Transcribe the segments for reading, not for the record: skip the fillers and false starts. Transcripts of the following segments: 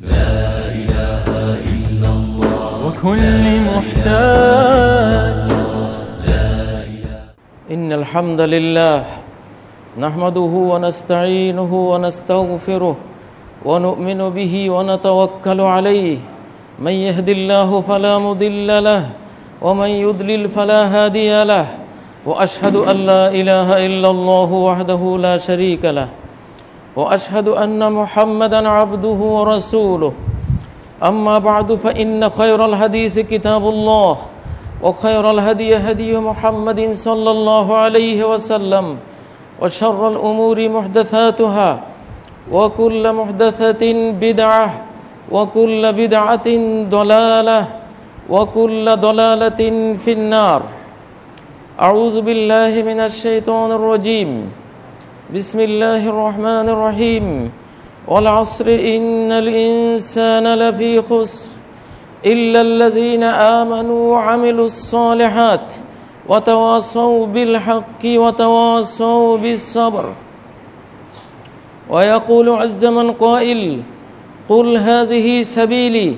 لا إله إلا الله وكل محتاج. إن الحمد لله نحمده ونستعينه ونستغفره ونؤمن به ونتوكل عليه. من يهد الله فلا مضل له ومن يضلل فلا هادي له وأشهد أن لا إله إلا الله وحده لا شريك له وأشهد أن محمدًا عبده ورسوله. أما بعد فإن خير الحديث كتاب الله وخير الهدي هدي محمد صلى الله عليه وسلم وشر الأمور محدثاتها وكل محدثة بدعة وكل بدعة ضلالة وكل ضلالة في النار. أعوذ بالله من الشيطان الرجيم. بسم الله الرحمن الرحيم. والعصر إن الإنسان لفي خسر إلا الذين آمنوا وعملوا الصالحات وتواصوا بالحق وتواصوا بالصبر. ويقول عز من قائل قل هذه سبيلي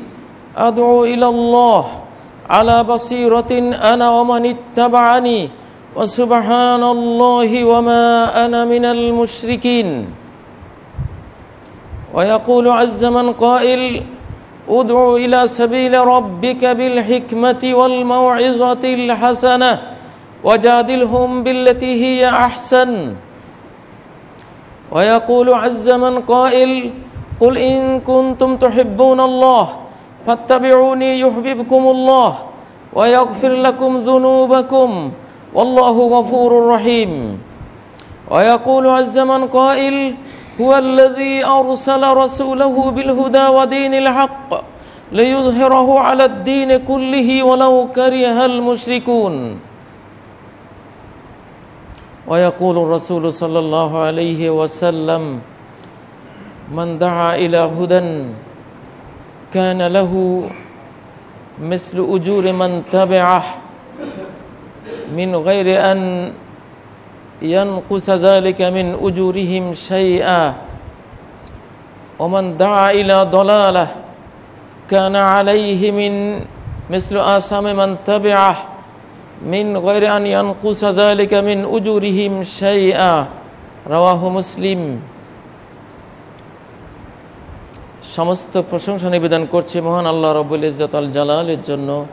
أدعو إلى الله على بصيرة أنا ومن اتبعني وسبحان الله وما أنا من المشركين. ويقول عز من قائل ادع إلى سبيل ربك بالحكمة والموعظة الحسنة وجادلهم بالتي هي أحسن. ويقول عز من قائل قل إن كنتم تحبون الله فاتبعوني يحببكم الله ويغفر لكم ذنوبكم والله غفور رحيم. ويقول عز من قائل هو الذي أرسل رسوله بالهدى ودين الحق ليظهره على الدين كله ولو كره المشركون. ويقول الرسول صلى الله عليه وسلم من دعا إلى هدى كان له مثل أجور من تبعه من غير أن ينقص ذلك من أجورهم شيئا ومن دعا إلى ضلالة كان عليه من مثل آثام من تبعه من غير أن ينقص ذلك من أجورهم شيئا. رواه মুসলিম। সমস্ত প্রশংসা নিবেদন করছি মহান আল্লাহ রাব্বুল ইজ্জত আল জালালের জন্য,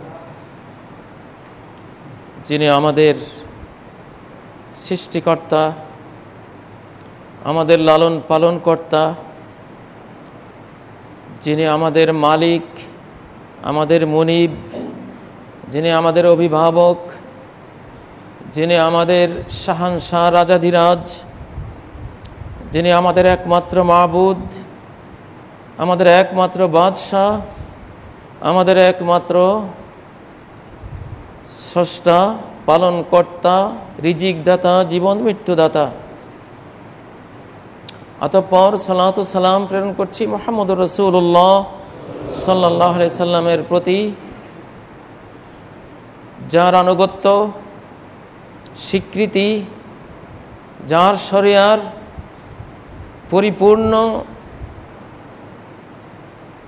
যিনি আমাদের সৃষ্টিকর্তা, আমাদের লালন পালন কর্তা, যিনি আমাদের মালিক, আমাদের মুনিব, যিনি আমাদের অভিভাবক, যিনি আমাদের শাহানশাহ রাজাধিরাজ, যিনি আমাদের একমাত্র মাবুদ, আমাদের একমাত্র বাদশাহ, আমাদের একমাত্র স্রষ্টা, পালনকর্তা, রিজিকদাতা, জীবন মৃত্যুদাতা। অতঃপর সালাত ও সালাম প্রেরণ করছি মুহাম্মদুর রাসূলুল্লাহ সাল্লাল্লাহু আলাইহি সাল্লামের প্রতি, যার আনুগত্য, স্বীকৃতি, যার শরিয়ার পরিপূর্ণ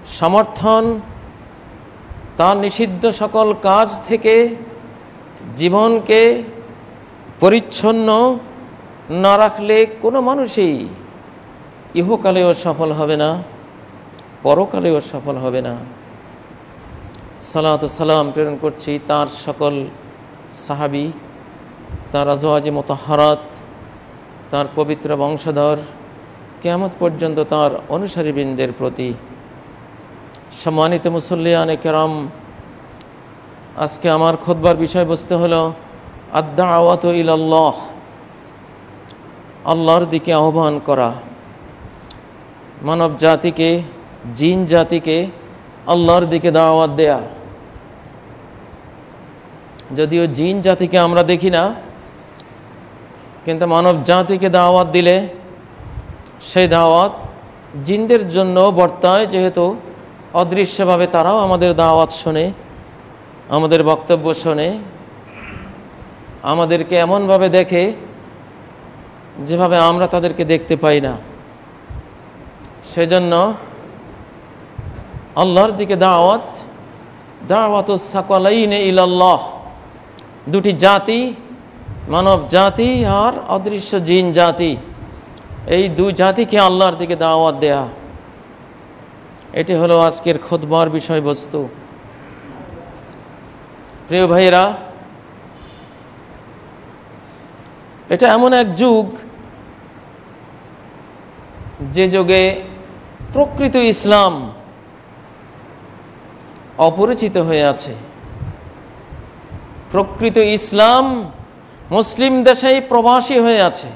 সমর্থন, তার নিষিদ্ধ সকল কাজ থেকে জীবনকে পরিচ্ছন্ন না রাখলে কোনো মানুষই ইহকালেও সফল হবে না, পরকালেও সফল হবে না। সালাত ও সালাম প্রেরণ করছি তার সকল সাহাবী, তার আজওয়াজে মুতাহহারাত, তার পবিত্র বংশধর, কিয়ামত পর্যন্ত তার অনুসারীবৃন্দের প্রতি। সম্মানিত মুসল্লিয়ানে কেরাম, আজকে আমার খুতবার বিষয়বস্তু হলো আদ-দাওয়াতু ইলাল্লাহ, আল্লাহর দিকে আহ্বান করা। মানব জাতিকে, জিন জাতিকে আল্লাহর দিকে দাওয়াত দেয়া। যদিও জিন জাতিকে আমরা দেখি না, কিন্তু মানব জাতিকে দাওয়াত দিলে সেই দাওয়াত জিনদের জন্য বর্তায়, যেহেতু অদৃশ্যভাবে তারাও আমাদের দাওয়াত শোনে, আমাদের বক্তব্য শোনে, আমাদেরকে এমনভাবে দেখে যেভাবে আমরা তাদেরকে দেখতে পাই না। সেজন্য আল্লাহর দিকে দাওয়াত, দাওয়াতুস সাকালাইনে ইলাল্লাহ, দুটি জাতি, মানব জাতি আর অদৃশ্য জিন জাতি, এই দুই জাতিকে আল্লাহর দিকে দাওয়াত দেয়া, এটি হলো আজকের খুতবার বিষয়বস্তু। প্রিয় ভাইরা, এটা এমন এক যুগ যে যুগে প্রকৃত ইসলাম অপরিচিত হয়ে আছে। প্রকৃত ইসলাম মুসলিম দেশেই প্রবাসী হয়ে আছে,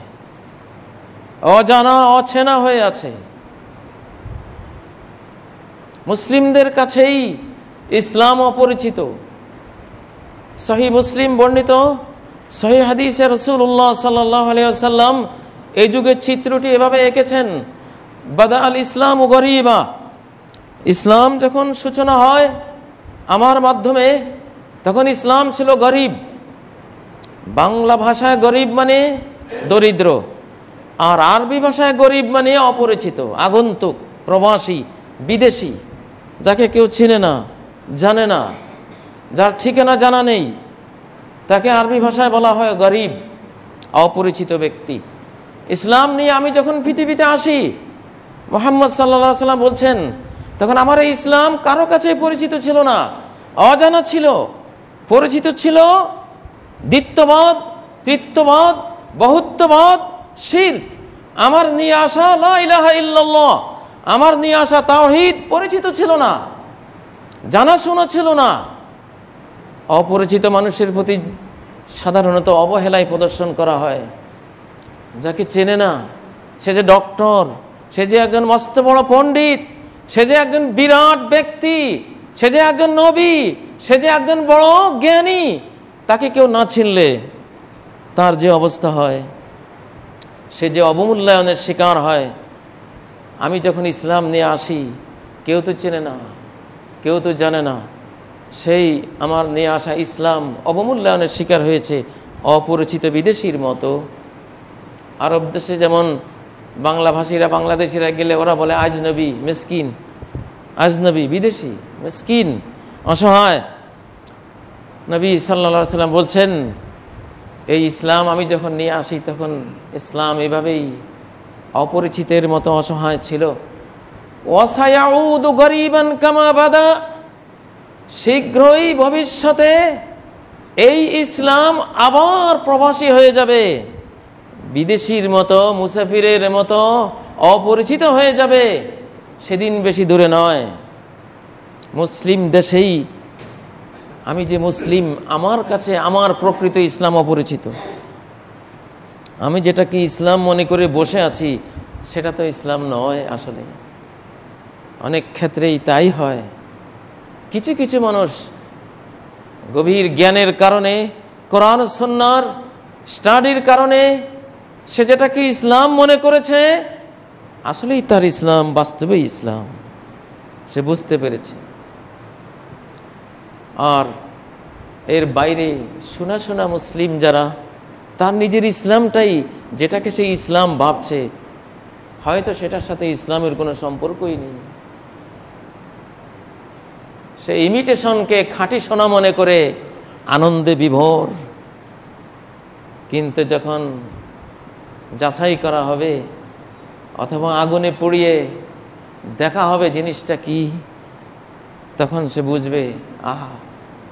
অজানা অচেনা হয়ে আছে। মুসলিমদের কাছেই ইসলাম অপরিচিত। সহিহ মুসলিম বর্ণিত সহিহ হাদিসে রাসূলুল্লাহ সাল্লাল্লাহু আলাইহি ওয়াসাল্লাম এই যুগের চিত্রটি এভাবে এঁকেছেন, বাদা আল ইসলাম গরীবা, ইসলাম যখন সূচনা হয় আমার মাধ্যমে, তখন ইসলাম ছিল গরিব। বাংলা ভাষায় গরিব মানে দরিদ্র, আর আরবি ভাষায় গরিব মানে অপরিচিত, আগন্তুক, প্রবাসী, বিদেশি, যাকে কেউ চিনে না, জানে না, যার ঠিকানা জানা নেই, তাকে আরবি ভাষায় বলা হয় গরিব, অপরিচিত ব্যক্তি। ইসলাম নিয়ে আমি যখন পৃথিবীতে আসি, মুহাম্মদ সাল্লাল্লাহু আলাইহি ওয়াসাল্লাম বলছেন, তখন আমার এই ইসলাম কারো কাছে পরিচিত ছিল না, অজানা ছিল। পরিচিত ছিল দ্বিত্ববাদ, তৃত্ববাদ, বহুত্ববাদ, শিরক। আমার নিয়ে আসা লা ইলাহা ইল্লাল্লাহ, আমার নিয়ে আসা তাওহীদ পরিচিত ছিল না, জানাশোনা ছিল না। অপরিচিত মানুষের প্রতি সাধারণত অবহেলায় প্রদর্শন করা হয়। যাকে চেনে না, সে যে ডক্টর, সে যে একজন মস্ত বড় পণ্ডিত, সে যে একজন বিরাট ব্যক্তি, সে যে একজন নবী, সে যে একজন বড় জ্ঞানী, তাকে কেউ না চিনলে তার যে অবস্থা হয়, সে যে অবমূল্যায়নের শিকার হয়। আমি যখন ইসলাম নিয়ে আসি, কেউ তো চেনে না, কেউ তো জানে না, সেই আমার নিয়ে আসা ইসলাম অবমূল্যায়নের শিকার হয়েছে অপরিচিত বিদেশির মতো। আরব দেশে যেমন বাংলাভাষীরা, বাংলাদেশিরা গেলে ওরা বলে আজনবী, মিসকিন, আজনবী, বিদেশি, মিসকিন, অসহায়। নবী সাল্লাল্লাহু আলাইহি ওয়াসাল্লাম বলছেন, এই ইসলাম আমি যখন নিয়ে আসি, তখন ইসলাম এভাবেই অপরিচিতের মতো অসহায় ছিল। ওয়াসায়াউদু গরিবান কামা বাদা, শীঘ্রই ভবিষ্যতে এই ইসলাম আবার প্রবাসী হয়ে যাবে, বিদেশির মতো, মুসাফিরের মতো অপরিচিত হয়ে যাবে। সেদিন বেশি দূরে নয়। মুসলিম দেশেই আমি যে মুসলিম, আমার কাছে আমার প্রকৃত ইসলাম অপরিচিত। আমি যেটাকে ইসলাম মনে করে বসে আছি, সেটা তো ইসলাম নয়। আসলে অনেক ক্ষেত্রেই তাই হয়। কিছু কিছু মানুষ গভীর জ্ঞানের কারণে, কোরআন সুন্নাহর স্টাডির কারণে সে যেটাকে ইসলাম মনে করেছে, আসলেই তার ইসলাম বাস্তবেই ইসলাম, সে বুঝতে পেরেছে। আর এর বাইরে শোনা শোনা মুসলিম যারা, তার নিজের ইসলামটাই, যেটাকে সে ইসলাম ভাবছে, হয়তো সেটার সাথে ইসলামের কোনো সম্পর্কই নেই। সে ইমিটেশনকে খাঁটি সোনা মনে করে আনন্দে বিভোর। কিন্তু যখন যাচাই করা হবে অথবা আগুনে পুড়িয়ে দেখা হবে জিনিসটা কি, তখন সে বুঝবে, আহা,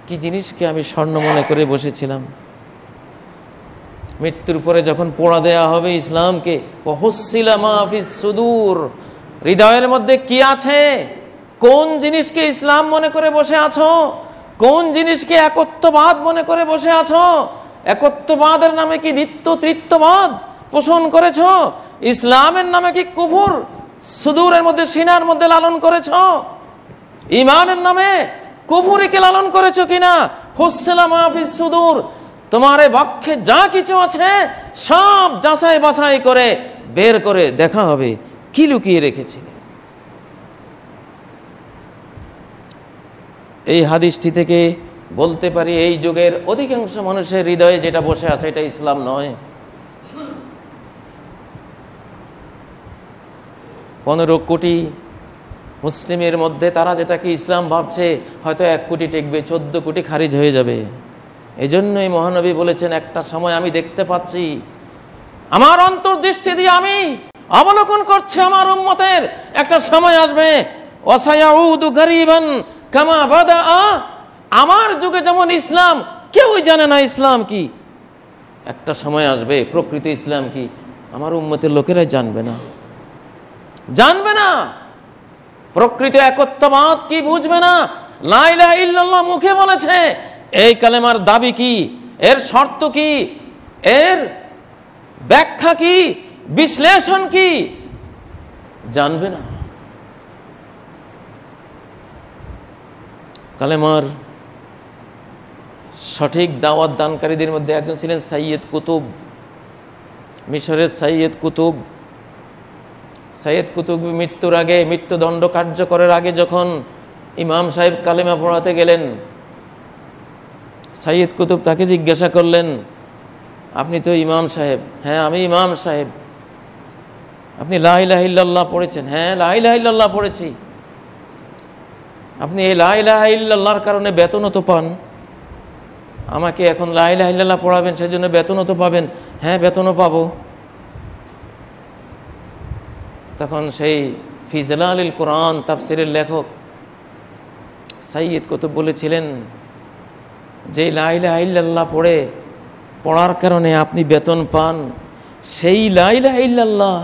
কি জিনিসকে আমি স্বর্ণ মনে করে বসেছিলাম। মৃত্যুর পরে যখন পোড়া দেয়া হবে ইসলামকে, ওহুসিলা মা ফিস সুদূর, হৃদয়ের মধ্যে কি আছে, কোন জিনিসকে ইসলাম মনে করে বসে আছো, কোন জিনিসকে একত্ববাদ মনে করে বসে আছো, একত্ববাদের নামে কি দ্বিত্ব তৃত্ববাদ পোষণ করেছো, ইসলামের নামে কি কুফর সুদূরের মধ্যে, সিনার মধ্যে লালন করেছো, ঈমানের নামে কুফরিকে লালন করেছো কিনা। হুসিলা মা ফিস সুদূর, তোমার বক্ষে যা কিছু আছে সব যাচাই বাছাই করে বের করে দেখা হবে কি লুকিয়ে রেখেছিলে। এই হাদিসটি থেকে বলতে পারি, এই যুগের অধিকাংশ মানুষের হৃদয়ে যেটা বসে আছে এটা ইসলাম নয়। 15 কোটি মুসলিমের মধ্যে তারা যেটাকে ইসলাম ভাবছে হয়তো 1 কোটি টেকবে, 14 কোটি খারিজ হয়ে যাবে। এই জন্যই মহানবী বলেছেন, একটা সময় আমি দেখতে পাচ্ছি, আমার অন্তর্দৃষ্টি দিয়ে আমি অবলোকন করছি, আমার উম্মতের একটা সময় আসবে, ওয়াসায়াউদু গরিবান কামা বাদা। আমার যুগে যেমন ইসলাম কেউই জানে না ইসলাম কি, একটা সময় আসবে প্রকৃত ইসলাম কি আমার উম্মতের লোকেরাই জানবে না। প্রকৃত একত্ববাদ কি বুঝবে না। লা ইলাহা ইল্লাল্লাহ মুখে বলেছে, এই কালেমার দাবি কি, এর শর্ত কি, এর ব্যাখ্যা কি, বিশ্লেষণ কি, জানবে না। কালেমার সঠিক দাওয়াত দানকারীদের মধ্যে একজন ছিলেন সাইয়্যিদ কুতুব, মিশরের সাইয়্যিদ কুতুব। সাইয়্যিদ কুতুব মৃত্যুর আগে, মৃত্যুদণ্ড কার্যকরের আগে যখন ইমাম সাহেব কালেমা পড়াতে গেলেন, সাইয়্যিদ কুতুব তাকে জিজ্ঞাসা করলেন, আপনি তো ইমাম সাহেব? হ্যাঁ, আমি ইমাম সাহেব। আপনি লা ইলাহা ইল্লাল্লাহ পড়েছেন? হ্যাঁ, লা ইলাহা ইল্লাল্লাহ পড়েছি। আপনি এই লা ইলাহা ইল্লাল্লাহর কারণে বেতনও তো পান, আমাকে এখন লা ইলাহা ইল্লাল্লাহ পড়াবেন, সেজন্য বেতনও তো পাবেন। হ্যাঁ, বেতনও পাবো। তখন সেই ফি জিলালিল কোরআন তাফসিরের লেখক সাইয়্যিদ কুতুব বলেছিলেন, যে লা ইলাহা ইল্লাল্লাহ পড়ার কারণে আপনি বেতন পান, সেই লা ইলাহা ইল্লাল্লাহ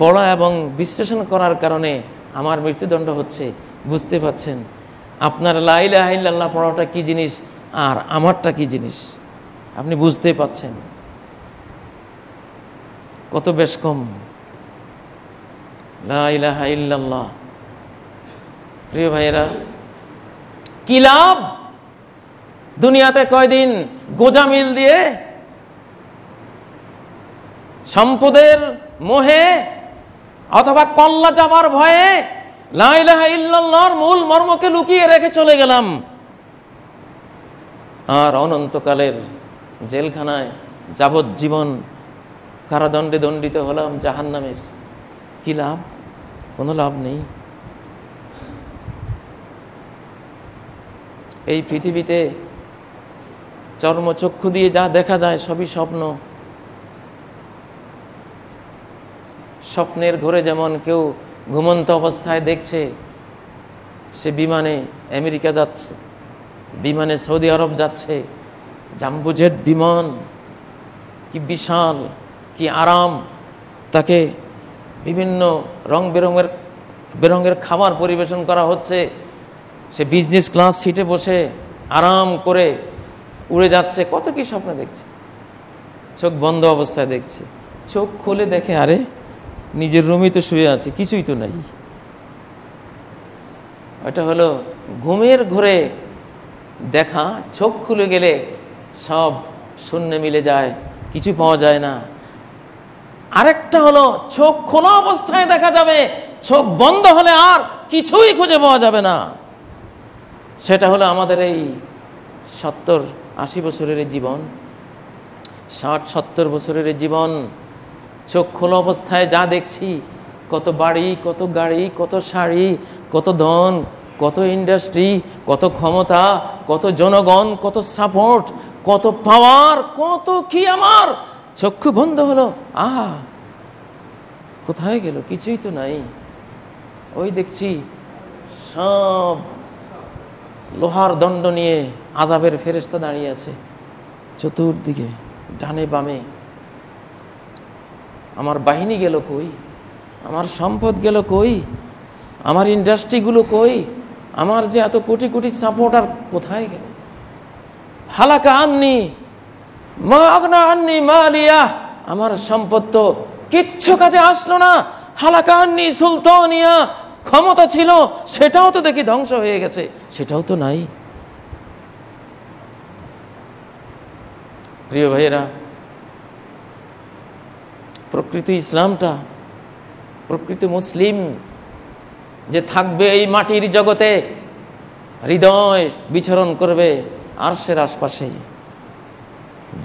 পড়া এবং বিশ্লেষণ করার কারণে আমার মৃত্যুদণ্ড হচ্ছে। বুঝতে পারছেন আপনার লা ইলাহা ইল্লাল্লাহ পড়াটা কি জিনিস আর আমারটা কি জিনিস? আপনি বুঝতে পারছেন কত বেশ কম। লা ইলাহা ইল্লাল্লাহ, প্রিয় ভাইয়েরা, কি লাভ দুনিয়াতে কয়দিন গোজামিল দিয়ে সম্পদের মোহে অথবা কল্লা যাবার ভয়ে লা ইলাহা ইল্লাল্লাহর মূল মর্মকে লুকিয়ে রেখে চলে গেলাম, আর অনন্তকালের জেলখানায় যাবজ্জীবন কারাদণ্ডে দণ্ডিত হলাম জাহান্নামের। কি লাভ? কোনো লাভ নেই। এই পৃথিবীতে চর্মচক্ষু দিয়ে যা দেখা যায় সবই স্বপ্ন। স্বপ্নের ঘরে যেমন কেউ ঘুমন্ত অবস্থায় দেখছে সে বিমানে আমেরিকা যাচ্ছে, বিমানে সৌদি আরব যাচ্ছে, জাম্বো জেট বিমান, কি বিশাল, কি আরাম, তাকে বিভিন্ন রং বেরঙের খাবার পরিবেশন করা হচ্ছে, সে বিজনেস ক্লাস সিটে বসে আরাম করে উড়ে যাচ্ছে। কত কি স্বপ্ন দেখছে, চোখ বন্ধ অবস্থায় দেখছে, চোখ খুলে দেখে আরে নিজের রুমই তো শুয়ে আছে, কিছুই তো নাই। ওটা হলো ঘুমের ঘরে দেখা, চোখ খুলে গেলে সব শূন্য মিলে যায়, কিছু পাওয়া যায় না। আরেকটা হলো চোখ খোলা অবস্থায় দেখা যাবে, চোখ বন্ধ হলে আর কিছুই খুঁজে পাওয়া যাবে না। সেটা হলো আমাদের এই 70-80 বছরের জীবন, 60-70 বছরের জীবন। চোখ খোলা অবস্থায় যা দেখছি, কত বাড়ি, কত গাড়ি, কত শাড়ি, কত ধন, কত ইন্ডাস্ট্রি, কত ক্ষমতা, কত জনগণ, কত সাপোর্ট, কত পাওয়ার, কত কি আমার চক্ষু বন্ধ হলো, আহা কোথায় গেল? কিছুই তো নাই। ওই দেখছি সব লোহার দণ্ড নিয়ে আযাবের ফেরেশতা দাঁড়িয়ে আছে চতুর্দিকে, ডানে বামে। আমার বাহিনী গেল কই? আমার সম্পদ গেল কই? আমার ইন্ডাস্ট্রিগুলো কই? আমার যে এত কোটি কোটি সাপোর্টার কোথায় গেল? হালাকা আন্নি মা আগনা আন্নি মালিয়া, আমার সম্পদ তো কিচ্ছু কাজে আসলো না। হালাকা আন্নি সুলতানিয়া, ক্ষমতা ছিল সেটাও তো দেখি ধ্বংস হয়ে গেছে, সেটাও তো নাই। প্রিয় ভাইয়েরা, প্রকৃত ইসলামটা, প্রকৃত মুসলিম যে থাকবে এই মাটির জগতে, হৃদয় বিচরণ করবে আরশের আশপাশে,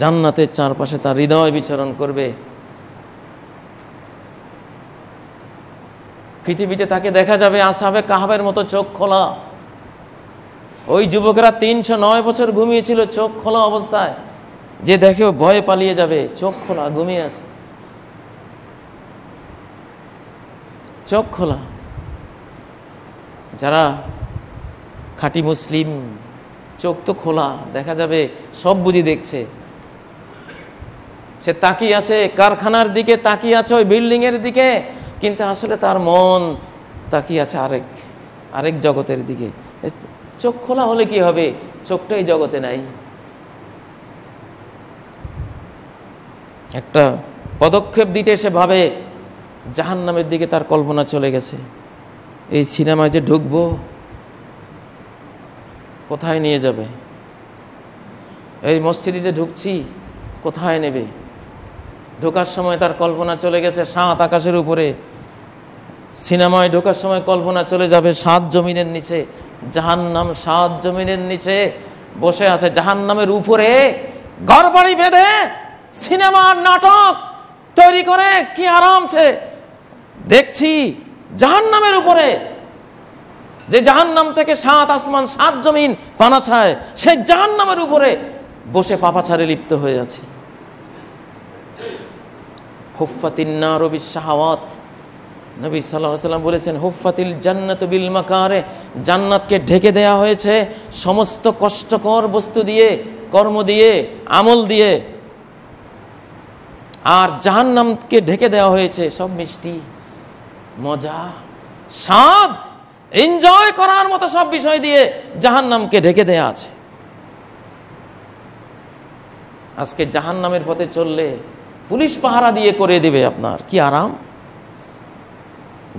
জান্নাতের চারপাশে তার হৃদয় বিচরণ করবে। পৃথিবীতে তাকে দেখা যাবে আসহাবে কাহাবের মতো চোখ খোলা। ওই যুবকেরা 309 বছর ঘুমিয়েছিল চোখ খোলা অবস্থায়, যে দেখেও ভয়ে পালিয়ে যাবে, চোখ খোলা ঘুমিয়ে আছে, চোখ খোলা। যারা খাঁটি মুসলিম, চোখ তো খোলা, দেখা যাবে সব বুঝি দেখছে। সে তাকিয়ে আছে কারখানার দিকে, তাকিয়ে আছে ওই বিল্ডিং এর দিকে, কিন্তু আসলে তার মন তাকিয়ে আছে আরেক জগতের দিকে। চোখ খোলা হলে কি হবে? চোখটাই জগতে নাই। একটা পদক্ষেপ দিতে সে ভাবে জাহান্নামের দিকে তার কল্পনা চলে গেছে। এই সিনেমায় যে ঢুকবো, কোথায় নিয়ে যাবে? এই মসজিদে যে ঢুকছি, কোথায় নেবে? ঢোকার সময় তার কল্পনা চলে গেছে 7 আকাশের উপরে, সিনেমায় ঢোকার সময় কল্পনা চলে যাবে 7 জমিনের নিচে। জাহান্নাম 7 জমিনের নিচে বসে আছে, জাহান্নামের উপরে ঘরবাড়ি বেঁধে সিনেমার নাটক তৈরি করে কি আরামছে দেখছি। জাহান্নামের উপরে, যে জাহান্নাম থেকে 7 আসমান 7 জমিন পানা ছায়, সেই জাহান্নামের উপরে বসে পাপাচারে লিপ্ত হয়ে আছে। হুফফাতিন নারু বিশ-শাহাওয়াত, নবী সাল্লাল্লাহু আলাইহি ওয়াসাল্লাম বলেছেন হুফফাতিল জান্নাতু বিল মাকারে, জান্নাতকে ঢেকে দেয়া হয়েছে সমস্ত কষ্টকর বস্তু দিয়ে, কর্ম দিয়ে, আমল দিয়ে। আর জাহান্নামকে ঢেকে দেওয়া হয়েছে সব মিষ্টি, মজা, স্বাদ, এনজয় করার মতো সব বিষয় দিয়ে জাহান্নামকে ঢেকে দেয়া আছে। আজকে জাহান্নামের পথে চললে পুলিশ পাহারা দিয়ে করে দিবে, আপনার কি আরাম।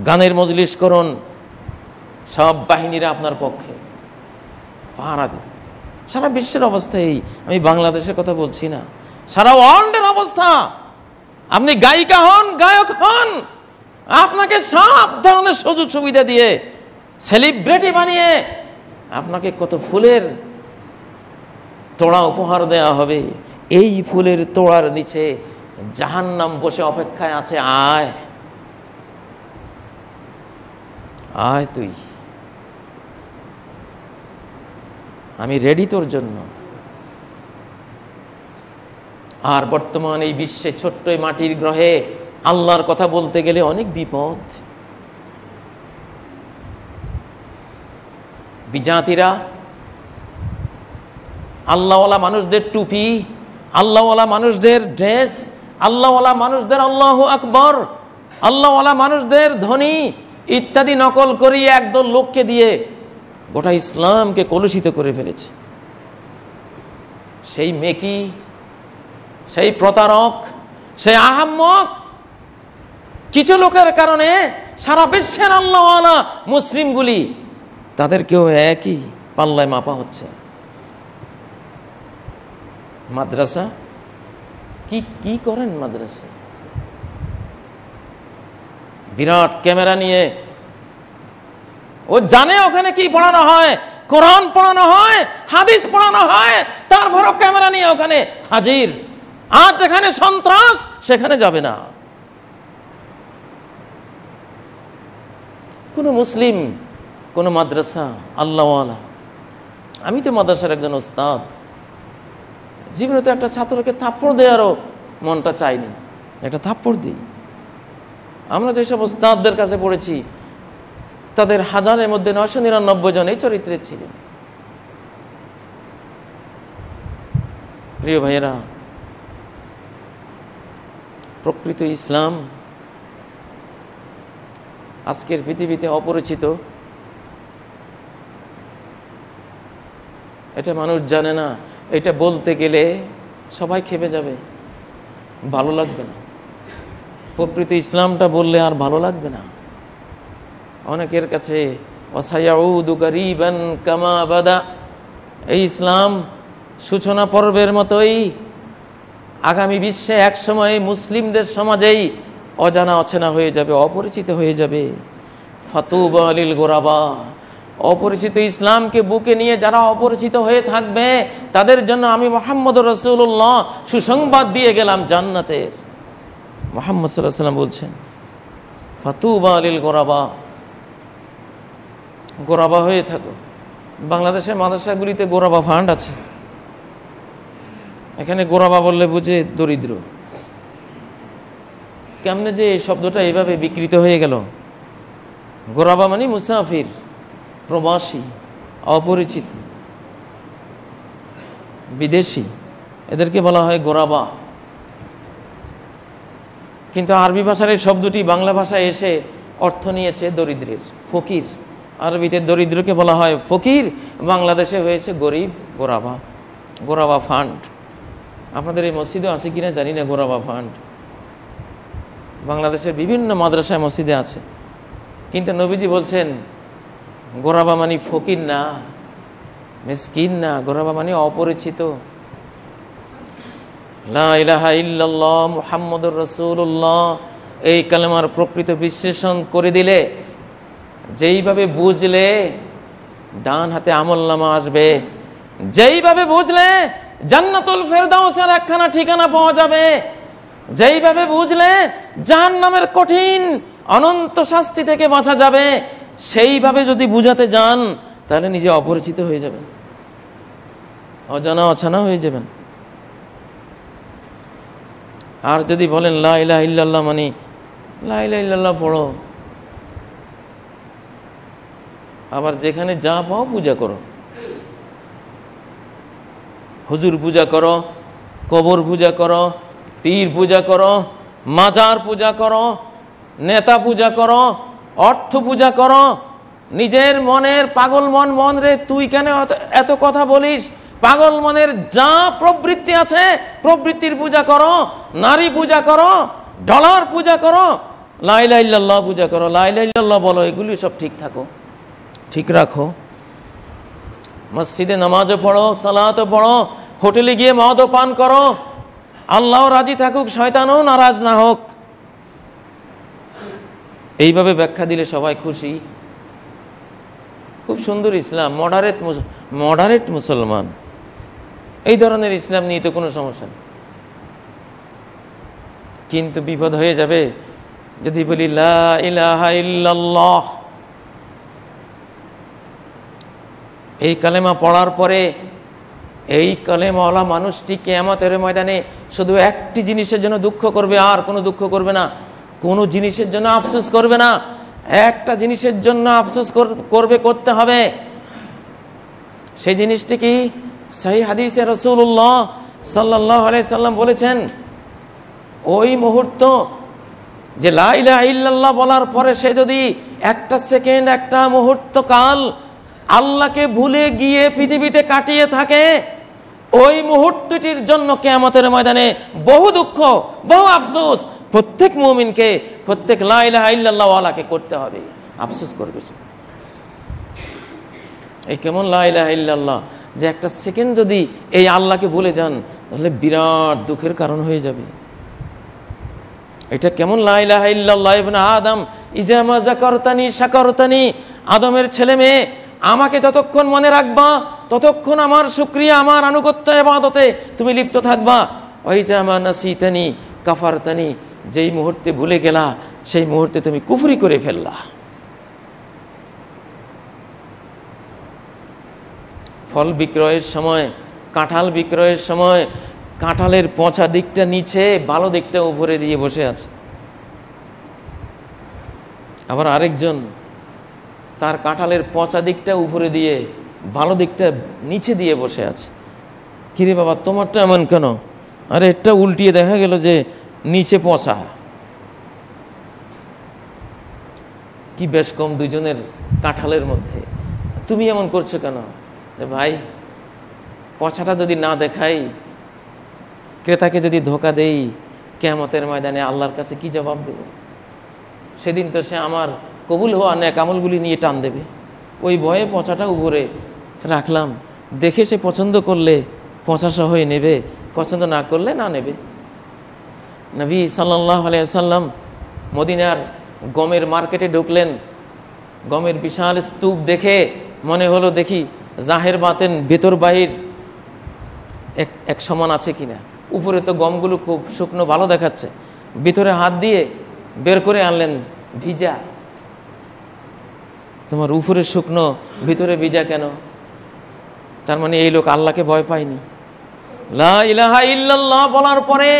গানের মজলিস করুন, সব বাহিনীরা আপনার পক্ষে পাহারা দেবে। সারা বিশ্বের অবস্থা এই, আমি বাংলাদেশের কথা বলছি না, সারা ওয়ার্ল্ডের অবস্থা। আপনি গায়িকা হন, গায়ক হন, আপনাকে সব ধরনের সুযোগ সুবিধা দিয়ে সেলিব্রিটি বানিয়ে আপনাকে কত ফুলের তোড়া উপহার দেওয়া হবে। এই ফুলের তোড়ার নিচে জাহান্নাম বসে অপেক্ষায় আছে। আয় আয়, তুই, আমি রেডি তোর জন্য। আর বর্তমান এই বিশ্বে ছোট্ট মাটির গ্রহে আল্লাহর কথা বলতে গেলে অনেক বিপদ। বিজাতিরা আল্লাহওয়ালা মানুষদের টুপি, আল্লাহওয়ালা মানুষদের ড্রেস, আল্লাহওয়ালা মানুষদের আল্লাহু আকবার, আল্লাহওয়ালা মানুষদের ধ্বনি ইত্যাদি নকল করিয়ে একদল লোককে দিয়ে গোটা ইসলামকে কলুষিত করে ফেলেছে। সেই মেকি, সেই প্রতারক, সেই আহাম্মক কিছু লোকের কারণে সারা বিশ্বের আল্লাহওয়ালা মুসলিমগুলি তাদেরকেও একই পাল্লায় মাপা হচ্ছে। মাদ্রাসা কি করেন? মাদ্রাসা বিরাট ক্যামেরা নিয়ে, ও জানে ওখানে কি পড়ানো হয়, কোরআন পড়ানো হয়, হাদিস পড়ানো হয়, তারপরও ক্যামেরা নিয়ে ওখানে হাজির। আর যেখানে সন্ত্রাস সেখানে যাবে না। কোন মুসলিম, কোন মাদ্রাসা আল্লাহওয়ালা, আমি তো মাদ্রাসার একজন ওস্তাদ, জীবনে তো একটা ছাত্রকে থাপ্পড় দেওয়ারও মনটা চাইনি, একটা থাপ্পড় দিই। আমরা যেসব ওস্তাদদের কাছে পড়েছি তাদের হাজারের মধ্যে 999 জন এই চরিত্রের ছিলেন। প্রিয় ভাইয়েরা, প্রকৃত ইসলাম আজকের পৃথিবীতে অপরিচিত। এটা মানুষ জানে না। এটা বলতে গেলে সবাই খেপে যাবে, ভালো লাগবে না। প্রকৃত ইসলামটা বললে আর ভালো লাগবে না। অনেকের কাছে ওয়াসায়াউদু গারিবান কামা বাদা, এই ইসলাম সূচনা পর্বের মতোই আগামী বিশ্বে একসময় মুসলিমদের সমাজেই অজানা অচেনা হয়ে যাবে, অপরিচিত হয়ে যাবে। ফাতুবা লিল গোরাবা, অপরিচিত ইসলামকে বুকে নিয়ে যারা অপরিচিত হয়ে থাকবে তাদের জন্য আমি মুহাম্মদুর রাসূলুল্লাহ সুসংবাদ দিয়ে গেলাম জান্নাতের। মুহাম্মদ সাল্লাল্লাহু আলাইহি ওয়াসাল্লাম বলছেন, ফাতুবা লিল গোরাবা, গোরাবা হয়ে থাকো। বাংলাদেশের মাদ্রাসাগুলিতে গোরাবা ফান্ড আছে, এখানে গোরাবা বললে বুঝে দরিদ্র। কেমনে যে এই শব্দটা এইভাবে বিকৃত হয়ে গেল। গোরাবা মানে মুসাফির, প্রবাসী, অপরিচিত, বিদেশি, এদেরকে বলা হয় গোরাবা। কিন্তু আরবি ভাষার এই শব্দটি বাংলা ভাষায় এসে অর্থ নিয়েছে দরিদ্রের, ফকির। আরবিতে দরিদ্রকে বলা হয় ফকির, বাংলাদেশে হয়েছে গরিব, গোরাবা, গোরাবা ফান্ড। আপনাদের এই মসজিদও আছে কিনা জানি না গোরাবা ফান্ড, বাংলাদেশের বিভিন্ন মাদ্রাসায় মসজিদে আছে। কিন্তু নবীজি বলছেন গোরাবা মানে ফকির না, মিসকিন না, গোরাবা মানে অপরিচিত। লা ইলাহা ইল্লাল্লাহ মুহাম্মাদুর রাসূলুল্লাহ, এই কালেমার প্রকৃত বিশ্লেষণ করে দিলে, যেইভাবে বুঝলে ডান হাতে আমলনামা আসবে, যেইভাবে বুঝলে জান্নাতুল ফেরদাউসের একখানা ঠিকানা পাওয়া যাবে, যেইভাবে বুঝলে জাহান্নামের কঠিন অনন্ত শাস্তি থেকে বাঁচা যাবে, সেইভাবে যদি বুঝাতে যান তাহলে নিজে অপরিচিত হয়ে যাবেন, অজানা অছানা হয়ে যাবেন। আর যদি বলেন লা ইলাহা ইল্লাল্লাহ মানে লা ইলাহা ইল্লাল্লাহ পড়ো, আবার যেখানে যা পাও পূজা করো, হুজুর পূজা করো, কবর পূজা করো, পীর পূজা করো, মাজার পূজা করো, নেতা পূজা করো, অর্থ পূজা করো, নিজের মনের পাগল মন রে তুই কেন এত কথা বলিস, পাগল মনের যা প্রবৃত্তি আছে প্রবৃত্তির পূজা করো, নারী পূজা করো, ডলার পূজা করো, লা ইলাহা ইল্লাল্লাহ পূজা করো, লা ইলাহা ইল্লাল্লাহ বলো, এগুলি সব ঠিক থাকো, ঠিক রাখো। মসজিদে নামাজও পড়ো, সালাতও পড়ো, হোটেলে গিয়ে মদও পান করো, আল্লাহ রাজি থাকুক, শয়তানও নারাজ না হোক। এইভাবে ব্যাখ্যা দিলে সবাই খুশি। খুব সুন্দর ইসলাম, মডারেট মুসলমান, এই ধরনের ইসলাম নিয়ে তো কোনো সমস্যা নেই। কিন্তু বিপদ হয়ে যাবে যদি বলি লা ইলাহা ইল্লাল্লাহ। এই কালেমা পড়ার পরে এই কালেমাওয়ালা মানুষটি কিয়ামতের ময়দানে শুধু একটি জিনিসের জন্য দুঃখ করবে, আর কোনো দুঃখ করবে না, কোনো জিনিসের জন্য আফসোস করবে না। একটা জিনিসের জন্য আফসোস করতে হবে। সেই জিনিসটি কি? সহিহ হাদিসে রাসূলুল্লাহ সাল্লাল্লাহু আলাইহি সাল্লাম বলেছেন, ওই মুহূর্ত যে লা ইলাহা ইল্লাল্লাহ বলার পরে সে যদি একটা সেকেন্ড, একটা মুহূর্ত কাল আল্লাহকে ভুলে গিয়ে পৃথিবীতে কাটিয়ে থাকে, ওই মুহূর্তটির জন্য কিয়ামতের ময়দানে বহু দুঃখ, বহু আফসোস প্রত্যেক মুমিনকে, প্রত্যেক লা ইলাহা ইল্লাল্লাহ ওয়ালাকে করতে হবে, আফসোস করবে। এই কেমন লা ইলাহা ইল্লাল্লাহ যে একটা সেকেন্ড যদি এই আল্লাহকে ভুলে যান তাহলে বিরাট দুঃখের কারণ হয়ে যাবে। এটা কেমন লা ইলাহা ইল্লাল্লাহ ইবনে আদম ইজা মা যাকারতানি শাকারতানি, আদমের ছেলে মেয়ে আমাকে যতক্ষণ মনে রাখবা ততক্ষণ আমার শুকরিয়া, আমার আনুগত্য ইবাদতে তুমি লিপ্ত থাকবা। ওয়াইজা মা নাসিতানি কাফারতানি, যেই মুহূর্তে ভুলে গেলা সেই মুহূর্তে তুমি কুফরি করে ফেললা। ফল বিক্রয়ের সময়, কাঁঠাল বিক্রয়ের সময় কাঁঠালের পচা দিকটা নিচে, ভালো দিকটা উপরে দিয়ে বসে আছে। আবার আরেকজন তার কাঁঠালের পচা দিকটা উপরে দিয়ে, ভালো দিকটা নিচে দিয়ে বসে আছে। কিরে বাবা তোমারটা এমন কেন? আরে এটা উল্টিয়ে দেখা গেল যে নিচে পচা। কি বেশ কম দুজনের কাঁঠালের মধ্যে, তুমি এমন করছো কেন? ভাই পচাটা যদি না দেখাই, ক্রেতাকে যদি ধোকা দেই, কিয়ামতের ময়দানে আল্লাহর কাছে কি জবাব দেব? সেদিন তো সে আমার কবুল হওয়া নেক আমলগুলি নিয়ে টান দেবে। ওই ভয়ে পচাটা উপরে রাখলাম, দেখে সে পছন্দ করলে পচা সহই নেবে, পছন্দ না করলে না নেবে। নবী সাল্লাল্লাহু আলাইহি ওয়াসাল্লাম মদিনার গমের মার্কেটে ঢুকলেন। গমের বিশাল স্তূপ দেখে মনে হলো দেখি জাহের বাতেন ভেতর বাহির এক সমান আছে কিনা। উপরে তো গমগুলো খুব শুকনো ভালো দেখাচ্ছে, ভিতরে হাত দিয়ে বের করে আনলেন ভিজা, তোমার উপরে শুকনো ভিতরে ভিজা কেন? তার মানে এই লোক আল্লাহকে ভয় পায়নি। লা ইলাহা ইল্লাল্লাহ বলার পরে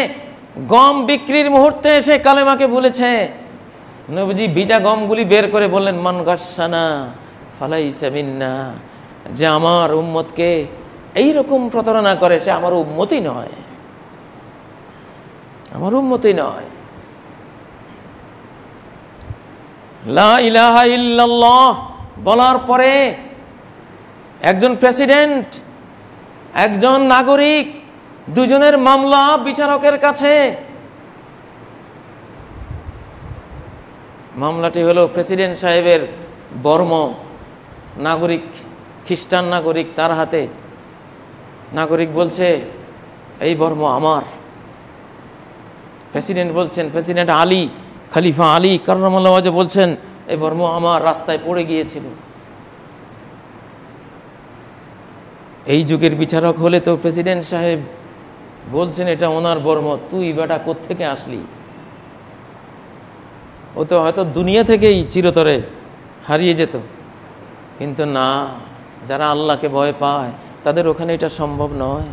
গম বিক্রির মুহূর্তে এসে কালেমাকে বলেছে। নবীজি ভিজা গমগুলি বের করে বললেন, মান গাসসানা ফালাইসা মিন্না, যে আমার উম্মতকে এইরকম প্রতারণা করে সে আমার উম্মতই নয়, আমার উম্মতই নয়। লা ইলাহা ইল্লাল্লাহ বলার পরে একজন প্রেসিডেন্ট, একজন নাগরিক, দুজনের মামলা বিচারকের কাছে। মামলাটি হলো প্রেসিডেন্ট সাহেবের বর্ম, নাগরিক খ্রিস্টান নাগরিক, তার হাতে। নাগরিক বলছে এই বর্ম আমার। প্রেসিডেন্ট বলছেন, প্রেসিডেন্ট আলী, খলিফা আলী কাররামাল্লাহু ওয়াজহু বলছেন এই বর্ম আমার, রাস্তায় পড়ে গিয়েছিল। এই যুগের বিচারক হলে তো প্রেসিডেন্ট সাহেব বলছেন এটা ওনার বর্ম, তুই বেটা কোত্থেকে আসলি? ও তো হয়তো দুনিয়া থেকেই চিরতরে হারিয়ে যেত। কিন্তু না, যারা আল্লাহকে ভয় পায় তাদের ওখানে এটা সম্ভব নয়,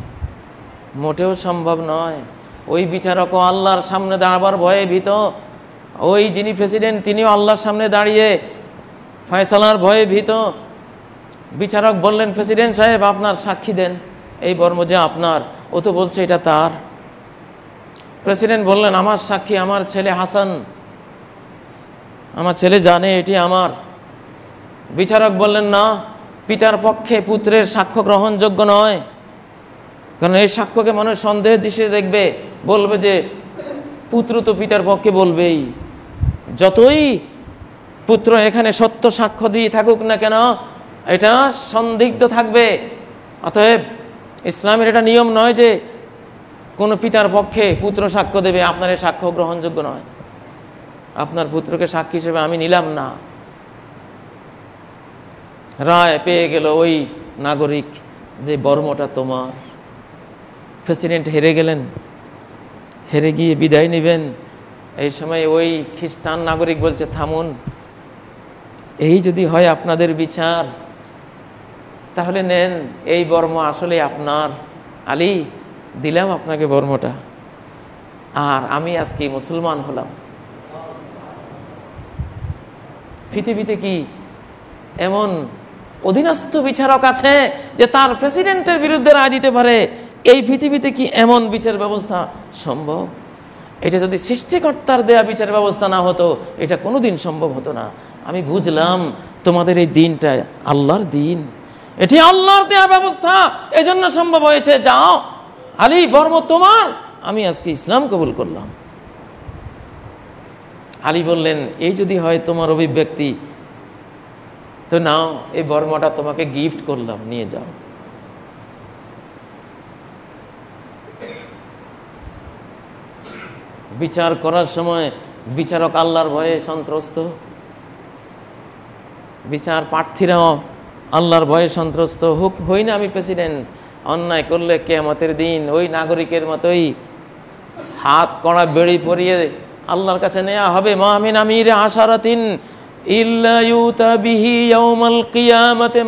মোটেও সম্ভব নয়। ওই বিচারকও আল্লাহর সামনে দাঁড়াবার ভয়ে ভীত। ওই যিনি প্রেসিডেন্ট তিনিও আল্লাহর সামনে দাঁড়িয়ে ফয়সালার ভয়ে ভীত। বিচারক বললেন, প্রেসিডেন্ট সাহেব আপনার সাক্ষী দেন, এই বর্ম যে আপনার। ও তো বলছে এটা তার। প্রেসিডেন্ট বললেন, আমার সাক্ষী আমার ছেলে হাসান, আমার ছেলে জানে এটি আমার। বিচারক বললেন, না, পিতার পক্ষে পুত্রের সাক্ষ্য গ্রহণযোগ্য নয়, কারণ এই সাক্ষ্যকে মানুষ সন্দেহের দৃষ্টিতে দেখবে, বলবে যে পুত্র তো পিতার পক্ষে বলবেই। যতই পুত্র এখানে সত্য সাক্ষ্য দিয়ে থাকুক না কেন, এটা সন্দিগ্ধ থাকবে। অতএব ইসলামের এটা নিয়ম নয় যে কোনো পিতার পক্ষে পুত্র সাক্ষ্য দেবে, আপনার এই সাক্ষ্য গ্রহণযোগ্য নয়, আপনার পুত্রকে সাক্ষী হিসেবে আমি নিলাম না। রায় পেয়ে গেল ওই নাগরিক যে বর্মটা তোমার। প্রেসিডেন্ট হেরে গেলেন, হেরে গিয়ে বিদায় নেবেন। এই সময় ওই খ্রিস্টান নাগরিক বলছে, থামুন, এই যদি হয় আপনাদের বিচার তাহলে নেন, এই বর্ম আসলে আপনার। আলী, দিলাম আপনাকে বর্মটা, আর আমি আজকে মুসলমান হলাম। পৃথিবীতে কি এমন অধীনস্থ বিচারক আছে যে তার প্রেসিডেন্টের বিরুদ্ধে রায় দিতে পারে? এই পৃথিবীতে কি এমন বিচার ব্যবস্থা সম্ভব? এটা যদি সৃষ্টিকর্তার দেয়া বিচার ব্যবস্থা না হতো, এটা কোনোদিন সম্ভব হতো না। আমি বুঝলাম তোমাদের এই দিনটা আল্লাহর দিন, এটি আল্লাহর দেয়া ব্যবস্থা, এজন্য সম্ভব হয়েছে। যাও আলী, বর্ম তোমার, আমি আজকে ইসলাম কবুল করলাম। আলী বললেন, এই যদি হয় তোমার অভিব্যক্তি, তো নাও, এই বর্মটা তোমাকে গিফট করলাম, নিয়ে যাও। বিচার করার সময় বিচারক আল্লাহর ভয়ে সন্ত্রস্ত, বিচার প্রার্থীরাও আল্লাহর ভয়ে সন্ত্রস্ত। হই না আমি প্রেসিডেন্ট, অন্যায় করলে কিয়ামতের দিন ওই নাগরিকের মতোই হাত কড়া বেড়ি পরিয়ে আল্লাহর কাছে নেওয়া হবে। মা মিন আমির আশারাতিন ইল্লা ইউতা বিহি ইয়াউমাল কিয়ামাতি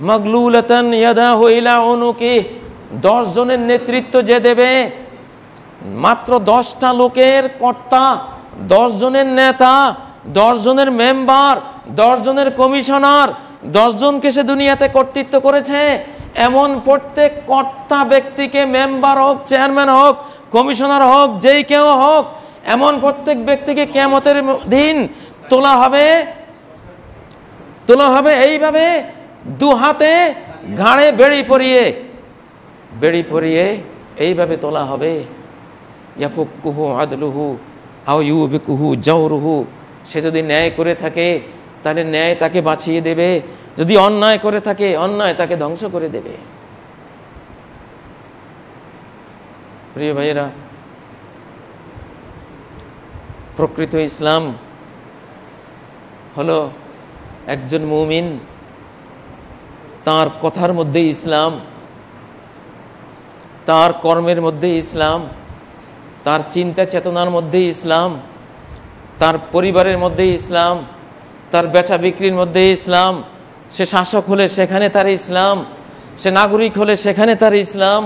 মাগলুলাতান ইয়াদাহু ইলা উনুকি। 10 জনের নেতৃত্ব যে দেবে, মাত্র 10টা লোকের কর্তা, 10 জনের নেতা, 10 জনের মেম্বার, 10 জনের কমিশনার, 10 জনকে সে দুনিয়াতে কর্তৃত্ব করেছে। এমন প্রত্যেক কর্তা ব্যক্তিকে, মেম্বার হোক, চেয়ারম্যান হোক, কমিশনার হোক, যেই কেউ হোক, এমন প্রত্যেক ব্যক্তিকে কিয়ামতের দিন তোলা হবে এইভাবে, দু হাতে ঘাড়ে বেড়ি পরিয়ে এইভাবে তোলা হবে। ইয়াফুকুহু আদলুহু আও ইউবিকুহু জাওরুহু। সে যদি ন্যায় করে থাকে তাহলে ন্যায় তাকে বাঁচিয়ে দেবে, যদি অন্যায় করে থাকে অন্যায় তাকে ধ্বংস করে দেবে। প্রিয় ভাইয়েরা, প্রকৃত ইসলাম হলো একজন মুমিন, তার কথার মধ্যে ইসলাম, তার কর্মের মধ্যে ইসলাম, তার চিন্তা চেতনার মধ্যে ইসলাম, তার পরিবারের মধ্যে ইসলাম, তার বেচা বিক্রির মধ্যে ইসলাম, সে শাসক হলে সেখানে তার ইসলাম, সে নাগরিক হলে সেখানে তার ইসলাম,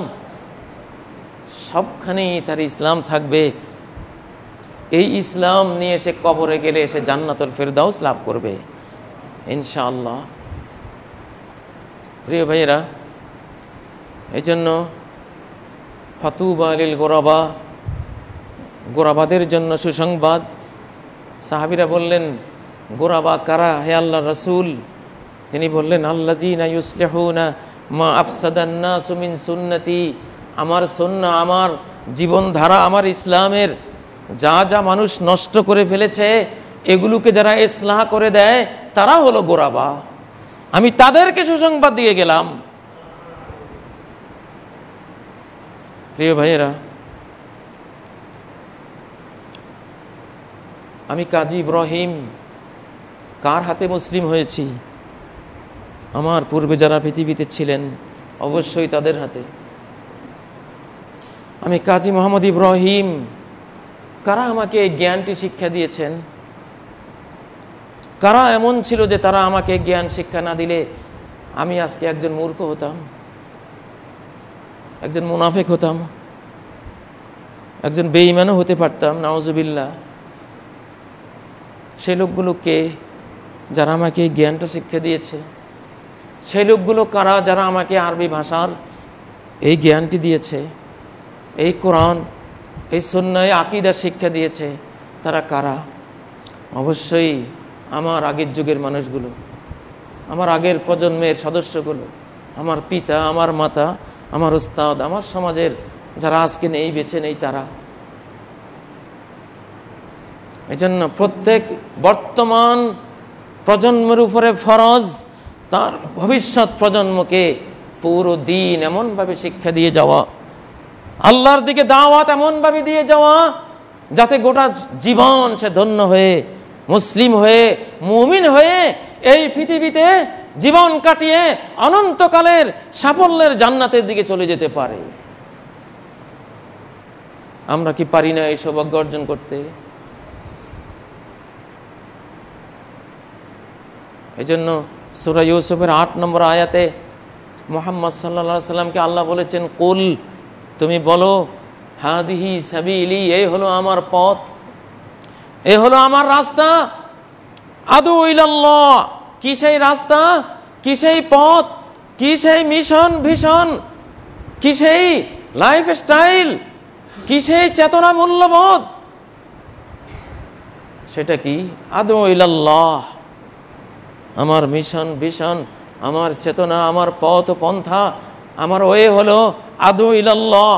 সবখানেই তার ইসলাম থাকবে। এই ইসলাম নিয়ে সে কবরে গেলে সে জান্নাতুল ফেরদাউস লাভ করবে ইনশাআল্লাহ। প্রিয় ভাইয়েরা, এই জন্য ফাতুবা লিল গোরাবা, গোরাবাদের জন্য সুসংবাদ। সাহাবীরা বললেন, গোরাবা কারা হে আল্লাহর রাসূল? তিনি বললেন, আল্লাযীনা ইউসলিহুনা মা আফসাদান নাসু মিন সুন্নতি, আমার সুন্নাহ, আমার জীবনধারা, আমার ইসলামের যা যা মানুষ নষ্ট করে ফেলেছে এগুলোকে যারা ইসলাহ করে দেয় তারা হলো গোরাবা। আমি তাদেরকে সুসংবাদ দিয়ে গেলাম। প্রিয় ভাইয়েরা, আমি কাজী ইব্রাহিম কার হাতে মুসলিম হয়েছি? আমার পূর্বে যারা পৃথিবীতে ছিলেন অবশ্যই তাদের হাতে। আমি কাজী মোহাম্মদ ইব্রাহিম, কারা আমাকে এই জ্ঞানটি শিক্ষা দিয়েছেন? কারা এমন ছিল যে তারা আমাকে জ্ঞান শিক্ষা না দিলে আমি আজকে একজন মূর্খ হতাম, একজন মুনাফিক হতাম, একজন বেঈমানও হতে পারতাম, নাউজুবিল্লাহ। সেই লোকগুলোকে যারা আমাকে এই জ্ঞানটা শিক্ষা দিয়েছে, সেই লোকগুলো কারা যারা আমাকে আরবি ভাষার এই জ্ঞানটি দিয়েছে, এই কোরআন, এই সুন্নাহ, আকীদা শিক্ষা দিয়েছে, তারা কারা? অবশ্যই আমার আগের যুগের মানুষগুলো, আমার আগের প্রজন্মের সদস্যগুলো, আমার পিতা, আমার মাতা, আমার উস্তাদ, আমার সমাজের যারা আজকে নেই, বেঁচে নেই, তারা। এই জন্য প্রত্যেক বর্তমান প্রজন্মের উপরে ফরজ তার ভবিষ্যৎ প্রজন্মকে পুরো দিন এমনভাবে শিক্ষা দিয়ে যাওয়া, আল্লাহর দিকে দাওয়াত এমনভাবে দিয়ে যাওয়া যাতে গোটা জীবন সে ধন্য হয়ে, মুসলিম হয়ে, মুমিন হয়ে এই পৃথিবীতে জীবন কাটিয়ে অনন্তকালের সাফল্যের জান্নাতের দিকে চলে যেতে পারে। আমরা কি পারি না এই সৌভাগ্য অর্জন করতে? এই জন্য সূরা ইউসুফের 8 নম্বর আয়াতে মুহাম্মদ সাল্লাল্লাহু আলাইহি সাল্লামকে আল্লাহ বলেছেন, কুল, তুমি বলো, হাজিহি সাবিলি, এই হলো আমার পথ, এই হলো আমার রাস্তা, আদু ইলাল্লাহ। কি সেই রাস্তা, কি সেই পথ, কি সেই মিশন ভিশন, কি সেই লাইফ স্টাইল, কি সেই চেতনা মূল্যবোধ? সেটা কি? আদু ইলাল্লাহ। আমার মিশন ভিশন, আমার চেতনা, আমার পথ পন্থা, আমার ওয়ে হলো আদু ইলাল্লাহ।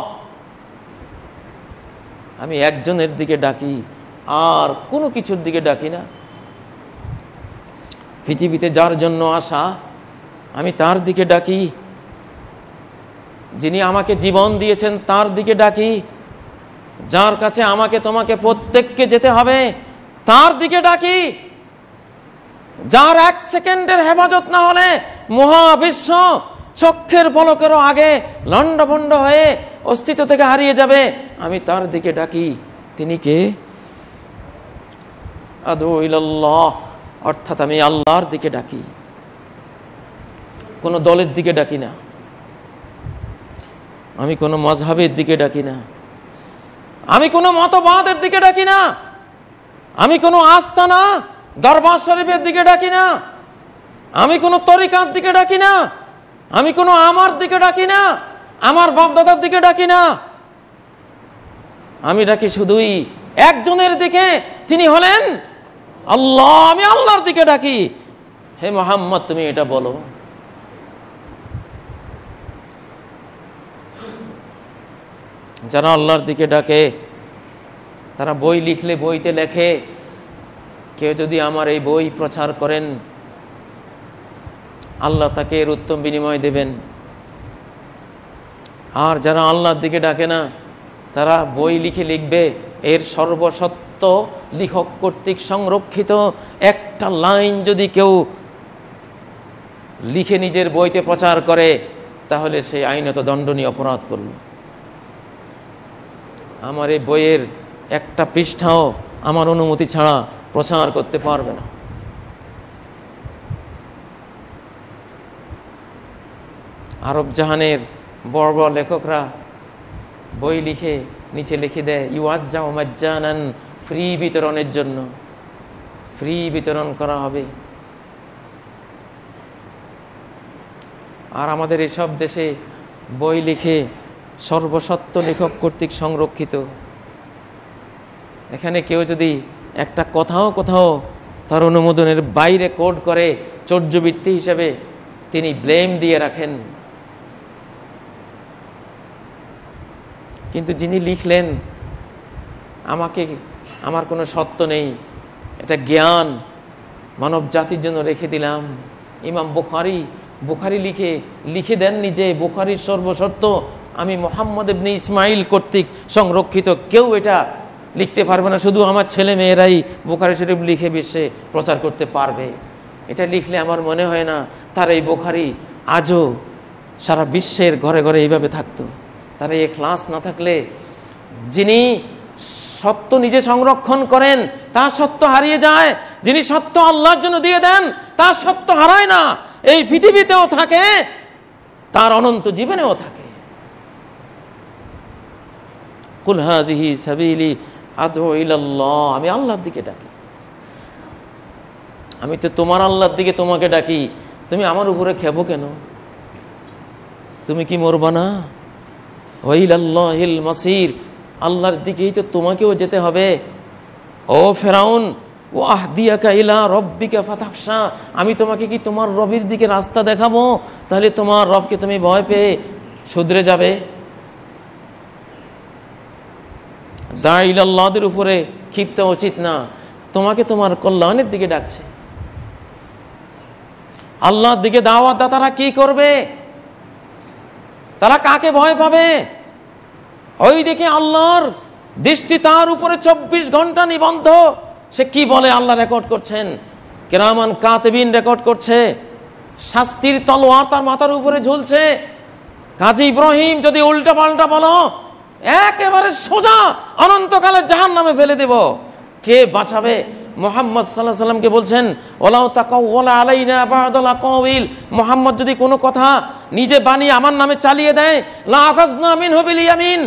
আমি একজনের দিকে ডাকি, আর কোনো কিছুর দিকে ডাকি না। পৃথিবীতে যার জন্য আসা আমি তার দিকে ডাকি, যিনি আমাকে জীবন দিয়েছেন তার দিকে ডাকি, যার কাছে আমাকে তোমাকে প্রত্যেককে যেতে হবে তার দিকে ডাকি, যার 1 সেকেন্ডের হেফাজত না হলে মহাবিশ্ব চক্ষের পলকেরও আগে লণ্ডভণ্ড হয়ে অস্তিত্ব থেকে হারিয়ে যাবে, আমি তার দিকে ডাকি। তিনি কে? আদু ইলাল্লাহ, অর্থাৎ আমি আল্লাহর দিকে ডাকি, কোনো দলের দিকে ডাকি না, আমি কোনো মাযহাবের দিকে ডাকি না, আমি কোনো মতবাদের দিকে ডাকি না, আমি কোনো আস্তানা দরবার শরীফের দিকে ডাকি না, আমি কোনো তরিকার দিকে ডাকি না, আমি কোনো আমার দিকে ডাকি না, আমার বাপদাদার দিকে ডাকি না। আমি ডাকি শুধুই একজনের দিকে, তিনি হলেন আল্লাহ। আমি আল্লাহর দিকে ডাকি, হে মুহাম্মদ তুমি এটা বলো। যারা আল্লাহর দিকে ডাকে তারা বই লিখলে বইতে লেখে, কেউ যদি আমার এই বই প্রচার করেন আল্লাহ তাকে এর উত্তম বিনিময় দেবেন। আর যারা আল্লাহর দিকে ডাকে না তারা বই লিখে লিখবে, এর সর্বসত্য লেখক কর্তৃক সংরক্ষিত একটা লাইন যদি কেউ লিখে নিজের বইতে প্রচার করে তাহলে সে আইনত দণ্ডনীয় অপরাধ করল। আমার এই বইয়ের একটা পৃষ্ঠাও আমার অনুমতি ছাড়া প্রচার করতে পারবে না। আরব জাহানের বড় বড় লেখকরা বই লিখে নিচে লিখে দেয় ইউআজ্জাউ মাজ্জানান, ফ্রি বিতরণের জন্য, ফ্রি বিতরণ করা হবে। আর আমাদের এসব দেশে বই লিখে সর্বসত্য লেখক কর্তৃক সংরক্ষিত। এখানে কেউ যদি একটা কোথাও তার অনুমোদনের বাইরে কোড করে চর্যবৃত্তি হিসেবে তিনি ব্লেম দিয়ে রাখেন। কিন্তু যিনি লিখলেন আমার কোনো সত্য নেই, এটা জ্ঞান মানব জাতির জন্য রেখে দিলাম। ইমাম বুখারী লিখে দেননি যে বুখারীর সর্বসত্য আমি মুহাম্মদ ইবনে ইসমাইল কর্তৃক সংরক্ষিত, কেউ এটা লিখতে পারবে না, শুধু আমার ছেলে মেয়েরাই বুখারী শরীফ লিখে বিশ্বে প্রচার করতে পারবে। এটা লিখলে আমার মনে হয় না তার এই বুখারী আজও সারা বিশ্বের ঘরে ঘরে এইভাবে থাকতো। তার এই ইখলাস না থাকলে, যিনি সত্য নিজে সংরক্ষণ করেন তার সত্য হারিয়ে যায়, যিনি সত্য আল্লাহর জন্য দিয়ে দেন তার সত্য হারায় না, এই পৃথিবীতেও থাকে, তার অনন্ত জীবনেও থাকে। কুল হাযিহি সাবিলি আদউ ইলাল্লাহ, আমি আল্লাহর দিকে ডাকি, আমি তো তোমার আল্লাহর দিকে তোমাকে ডাকি, তুমি আমার উপরে খেপো কেন? তুমি কি মরবা না? ওয়া ইলাল্লাহিল মাসির, আল্লাহর দিকেই তো তোমাকেও যেতে হবে। ও ফেরাউন, ও আহদিয়াকা ইলা রব্বিকা ফাতাখশা, আমি তোমাকে কি তোমার রবের দিকে রাস্তা দেখাবো, তাহলে তোমার রবকে তুমি ভয় পেয়ে শুধরে যাবে। দা ইলাল্লাহদের উপরে ক্ষিপ্ত উচিত না, তোমাকে তোমার কল্যাণের দিকে ডাকছে। আল্লাহর দিকে দাওয়াত দাতারা কি করবে? তারা কাকে ভয় পাবে? ওই দিকে আল্লাহর দৃষ্টি তার উপরে 24 ঘন্টা নিবন্ধ। সে কি বলে আল্লাহ রেকর্ড করছেন, কিরামান কাতিবিন রেকর্ড করছে, শাস্তির তলোয়ার তার মাথার উপরে ঝুলছে। কাজী ইব্রাহিম যদি উল্টা পাল্টা বলো, একেবারে সোজা অনন্তকালে জাহান্নামে ফেলে দেব। কে বাঁচাবে? মুহাম্মদ সাল্লাল্লাহু আলাইহি সাল্লামকে বলছেন ওয়ালাউ তাকাওয়ালা আলাইনা বা'দাল আকাওয়িল, মুহাম্মদ যদি কোনো কথা নিজে বানিয়ে আমার নামে চালিয়ে দেয়, লা আখাযনা মিনহু বিল ইয়ামিন,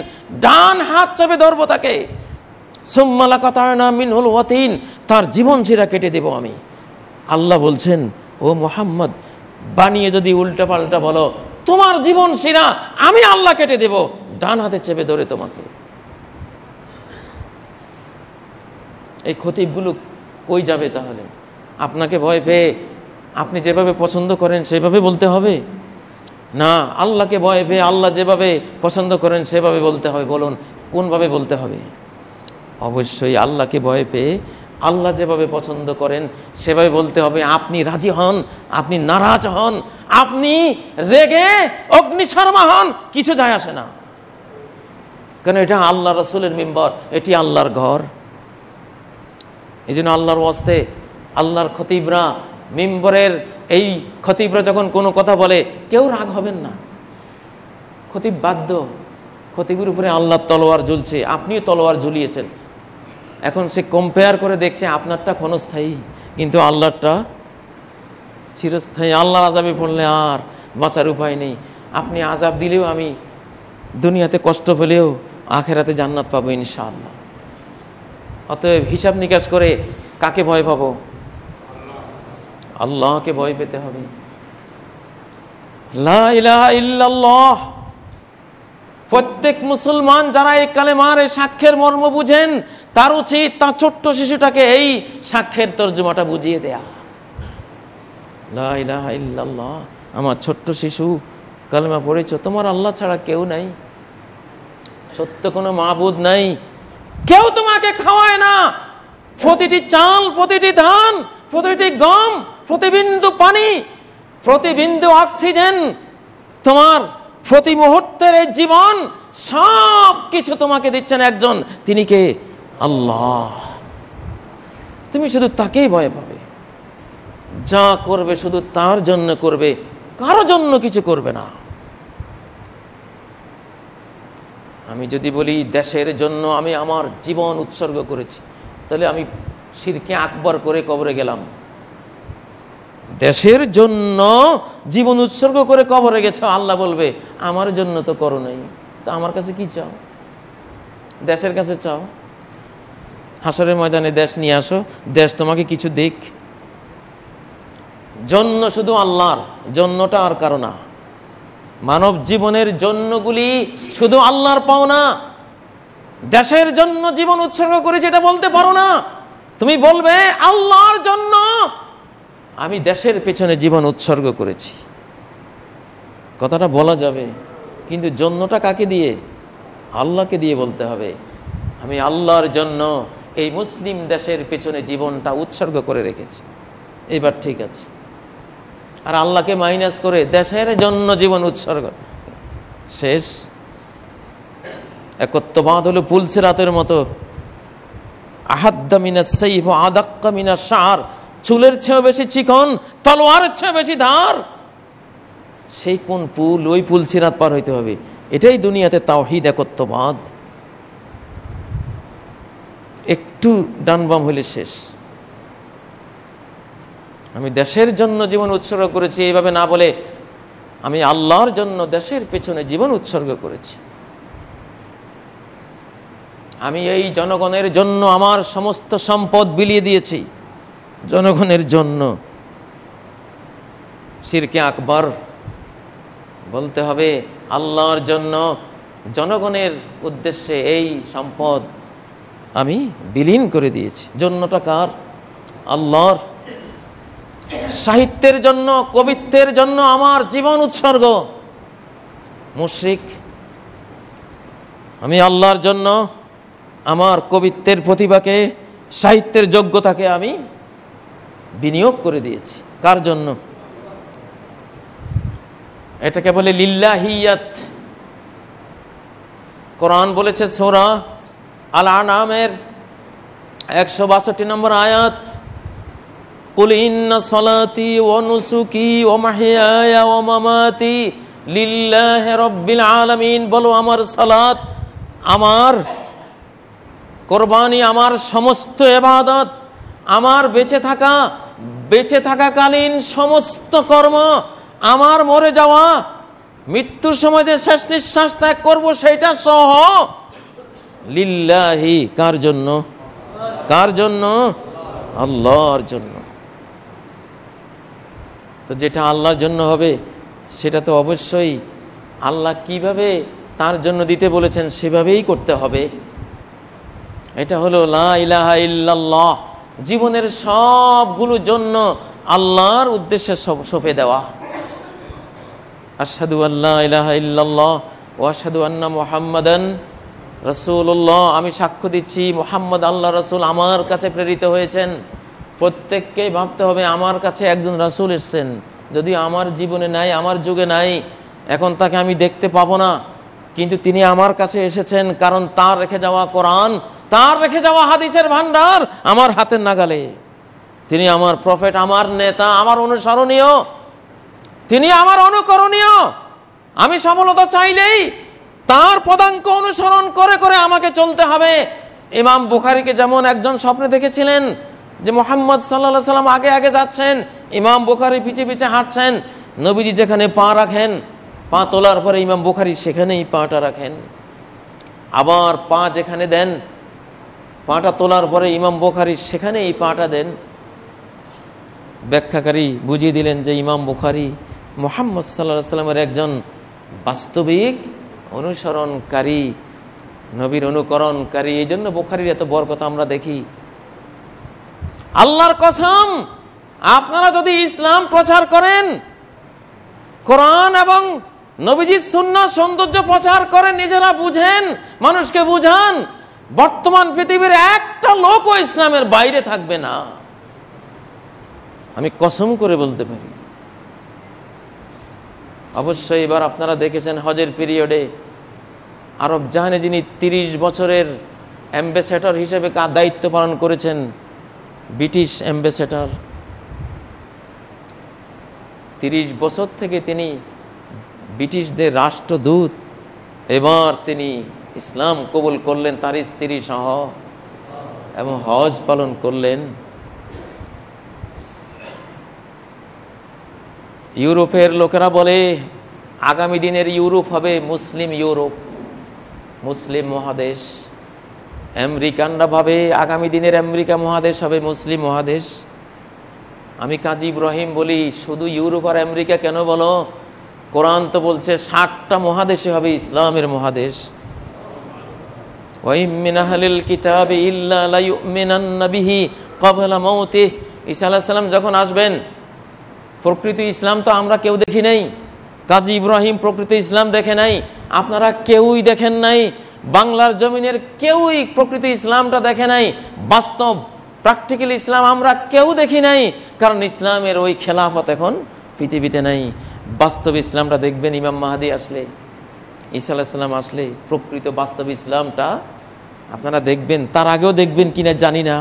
ডান হাত চেপে ধরবো তাকে, সুম্মা লাকাতানা মিনহুল ওয়াতিন, তার জীবন শিরা কেটে দেব আমি। আল্লাহ বলছেন ও মুহাম্মদ, বানিয়ে যদি উল্টা পাল্টা বলো, তোমার জীবন শিরা আমি আল্লাহ কেটে দেব, ডান হাতে চেপে ধরে তোমাকে। এই খতিবগুলো কই যাবে তাহলে? আপনাকে ভয় পেয়ে আপনি যেভাবে পছন্দ করেন সেভাবে বলতে হবে না, আল্লাহকে ভয় পেয়ে আল্লাহ যেভাবে পছন্দ করেন সেভাবে বলতে হবে। বলুন কোনভাবে বলতে হবে? অবশ্যই আল্লাহকে ভয় পেয়ে আল্লাহ যেভাবে পছন্দ করেন সেভাবে বলতে হবে। আপনি রাজি হন, আপনি নারাজ হন, আপনি রেগে অগ্নিশর্মা হন, কিছু যায় আসে না, কারণ এটা আল্লাহ রাসূলের মিম্বর, এটি আল্লাহর ঘর। এই জন্য আল্লাহর ওয়াস্তে আল্লাহর খতিবরা মিম্বরের এই খতিবরা যখন কোনো কথা বলে কেউ রাগ হবেন না। খতিব বাধ্য, খতিবের উপরে আল্লাহর তলোয়ার ঝুলছে, আপনিও তলোয়ার ঝুলিয়েছেন। এখন সে কম্পেয়ার করে দেখছে আপনারটা ক্ষণস্থায়ী কিন্তু আল্লাহরটা চিরস্থায়ী। আল্লাহর আযাবে পড়লে আর বাঁচার উপায় নেই। আপনি আযাব দিলেও আমি দুনিয়াতে কষ্ট পেলেও আখেরাতে জান্নাত পাবো ইনশাআল্লাহ। অতএব হিসাব নিকাশ করে কাকে ভয় পাবো? আল্লাহকে ভয় পেতে হবে। লা ইলাহা ইল্লাল্লাহ। প্রত্যেক মুসলমান যারা এই কালেমার এই সাক্ষ্যের মর্ম বুঝেন, তার উচিত তার ছোট্ট শিশুটাকে এই সাক্ষ্যের তর্জমাটা বুঝিয়ে দেয়া। লা ইলাহা ইল্লাল্লাহ, আমার ছোট্ট শিশু কালেমা পড়েছ, তোমার আল্লাহ ছাড়া কেউ নাই, সত্য কোনো মাবুদ নাই, কেউ তোমাকে খাওয়ায় না। প্রতিটি চাল, প্রতিটি ধান, প্রতিটি গম, প্রতি বিন্দু পানি, প্রতি বিন্দু অক্সিজেন, তোমার প্রতি মুহূর্তের এই জীবন, সব কিছু তোমাকে দিচ্ছেন একজন, তিনি কে? আল্লাহ। তুমি শুধু তাকেই ভয় পাবে, যা করবে শুধু তার জন্য করবে, কারো জন্য কিছু করবে না। আমি যদি বলি দেশের জন্য আমি আমার জীবন উৎসর্গ করেছি, তাহলে আমি শিরকে আকবর করে কবরে গেলাম। দেশের জন্য জীবন উৎসর্গ করে কবরে গেছ, আল্লাহ বলবে আমার জন্য তো করো নাই, তা আমার কাছে কি চাও? দেশের কাছে চাও। হাসরের ময়দানে দেশ নিয়ে আসো, দেশ তোমাকে কিছু দিক। জন্য শুধু আল্লাহর, জন্যটা আর কারো না। মানব জীবনের জন্যগুলি শুধু আল্লাহর পাওনা। দেশের জন্য জীবন উৎসর্গ করেছি এটা বলতে পারো না। তুমি বলবে আল্লাহর জন্য আমি দেশের পেছনে জীবন উৎসর্গ করেছি, কথাটা বলা যাবে। কিন্তু জন্যটা কাকে দিয়ে? আল্লাহকে দিয়ে বলতে হবে আমি আল্লাহর জন্য এই মুসলিম দেশের পেছনে জীবনটা উৎসর্গ করে রেখেছি। এবার ঠিক আছে। আর আল্লাহকে মাইনাস করে দেশের জন্য জীবন উৎসর্গ, শেষ। একত্ববাদ হলো পুলসিরাতের মতো, আহাদ্দা মিনাস সাইফ ওয়া আদাক্কা মিনাস শার, চুলের চেয়েও বেশি চিকন, তলোয়ারের চেয়ে বেশি ধার। সেই কোন পুল? ওই পুলসিরাত পার হইতে হবে। এটাই দুনিয়াতে তাওহীদ, একত্ববাদ। একটু ডান বাম হইলে শেষ। আমি দেশের জন্য জীবন উৎসর্গ করেছি এইভাবে না বলে আমি আল্লাহর জন্য দেশের পেছনে জীবন উৎসর্গ করেছি। আমি এই জনগণের জন্য আমার সমস্ত সম্পদ বিলিয়ে দিয়েছি, জনগণের জন্য। শিরকে আকবর। বলতে হবে আল্লাহর জন্য, জনগণের উদ্দেশ্যে এই সম্পদ আমি বিলীন করে দিয়েছি। জন্যটা কার? আল্লাহর। সাহিত্যের জন্য, কবিত্বের জন্য আমার জীবন উৎসর্গ, মুশরিক। আমি আল্লাহর জন্য আমার কবিত্বের প্রতিভাকে, সাহিত্যের যোগ্যতাকে আমি বিনিয়োগ করে দিয়েছি। কার জন্য? এটাকে বলে লিল্লাহিয়াত। কোরআন বলেছে সূরা আল আনামের 162 নম্বর আয়াত, কুল ইন্না সালাতি ওয়া নুসুকি ওয়া মাহইয়ায়া ওয়া মামাতি লিল্লাহি রাব্বিল আলামিন। বলো আমার সালাত, আমার কোরবানি, আমার সমস্ত ইবাদত, আমার বেঁচে থাকাকালীন সমস্ত কর্ম, আমার মরে যাওয়া, মৃত্যুর সময় যে শেষ নিঃশ্বাস ত্যাগ করবো সেইটা সহ লিল্লাহি। কার জন্য? কার জন্য? আল্লাহর জন্য। তো যেটা আল্লাহর জন্য হবে সেটা তো অবশ্যই আল্লাহ কিভাবে তার জন্য দিতে বলেছেন সেভাবেই করতে হবে। এটা হলো লা ইলাহা ইল্লাল্লাহ, জীবনের সবগুলো জন্য আল্লাহর উদ্দেশ্যে সঁপে দেওয়া। আশহাদু আল্লা ইলাহা ইল্লাল্লাহ ওয়া আশহাদু আন্না মুহাম্মাদান রাসূলুল্লাহ। আমি সাক্ষ্য দিচ্ছি মুহাম্মদ আল্লাহ রাসূল আমার কাছে প্রেরিত হয়েছেন। প্রত্যেককেই ভাবতে হবে আমার কাছে একজন রাসূল এসেছেন। যদি আমার জীবনে নাই, আমার যুগে নাই, এখন তাকে আমি দেখতে পাবো না, কিন্তু তিনি আমার কাছে এসেছেন। কারণ তার রেখে যাওয়া কোরআন, তার রেখে যাওয়া হাদিসের ভান্ডার আমার হাতের নাগালে। তিনি আমার প্রফেট, আমার নেতা, আমার অনুসরণীয়, তিনি আমার অনুকরণীয়। আমি সফলতা চাইলেই তার পদাঙ্ক অনুসরণ করে করে আমাকে চলতে হবে। ইমাম বুখারীকে যেমন একজন স্বপ্নে দেখেছিলেন যে মুহাম্মদ সাল্লাল্লাহু আলাইহি সাল্লাম আগে আগে যাচ্ছেন, ইমাম বুখারী পিছে পিছে হাঁটছেন। নবীজি যেখানে পা রাখেন, পা তোলার পরে ইমাম বুখারী সেখানেই পাটা রাখেন। আবার পা যেখানে দেন, পাটা তোলার পরে ইমাম বুখারী সেখানেই পাটা দেন। ব্যাখ্যাকারী বুঝিয়ে দিলেন যে ইমাম বুখারী মুহাম্মদ সাল্লাল্লাহু আলাইহি সাল্লামের একজন বাস্তবিক অনুসরণকারী, নবীর অনুকরণকারী। এই জন্য বুখারীর এত বরকত আমরা দেখি। আল্লাহর কসম, আপনারা যদি ইসলাম প্রচার করেন, কোরআন এবং নবীজির সুন্নাহ সৌন্দর্য প্রচার করেন, নিজেরা বুঝেন, মানুষকে বুঝান, বর্তমান পৃথিবীর একটা লোকও ইসলামের বাইরে থাকবে না। আমি কসম করে বলতে পারি। অবশ্যই এবার আপনারা দেখেছেন হজের পিরিয়ডে আরব জাহানে যিনি 30 বছরের অ্যাম্বাসেডর হিসেবে দায়িত্ব পালন করেছেন, ব্রিটিশ অ্যাম্বাসেডর। 30 বছর থেকে তিনি ব্রিটিশদের রাষ্ট্রদূত। এবার তিনি ইসলাম কবুল করলেন তার স্ত্রী সহ। এবং হজ পালন করলেন। ইউরোপের লোকেরা বলে আগামী দিনের ইউরোপ হবে মুসলিম ইউরোপ, মুসলিম মহাদেশ। আমেরিকানরা ভাবে আগামী দিনের আমেরিকা মহাদেশ হবে মুসলিম মহাদেশ। আমি কাজী ইব্রাহিম বলি, শুধু ইউরোপ আর আমেরিকা কেন বলো? কোরআন তো বলছে 60টা মহাদেশে হবে ইসলামের মহাদেশ। ওয়া মিন আহলিল কিতাবি ইল্লা লা ইউমিনান্না বিহি ক্বাবলা মাউতিহি। ঈসা আলাইহিস সালাম যখন আসবেন, প্রকৃত ইসলাম তো আমরা কেউ দেখি নাই। কাজী ইব্রাহিম প্রকৃত ইসলাম দেখে নাই, আপনারা কেউই দেখেন নাই, বাংলার জমিনের কেউই প্রকৃত ইসলামটা দেখে নাই। বাস্তব প্র্যাকটিক্যাল ইসলাম আমরা কেউ দেখি নাই, কারণ ইসলামের ওই খেলাফত এখন পৃথিবীতে নাই। বাস্তব ইসলামটা দেখবেন ইমাম মাহদী আসলে, ঈসা আলাইহিস সালাম আসলে প্রকৃত বাস্তব ইসলামটা আপনারা দেখবেন। তার আগেও দেখবেন কিনা জানি না,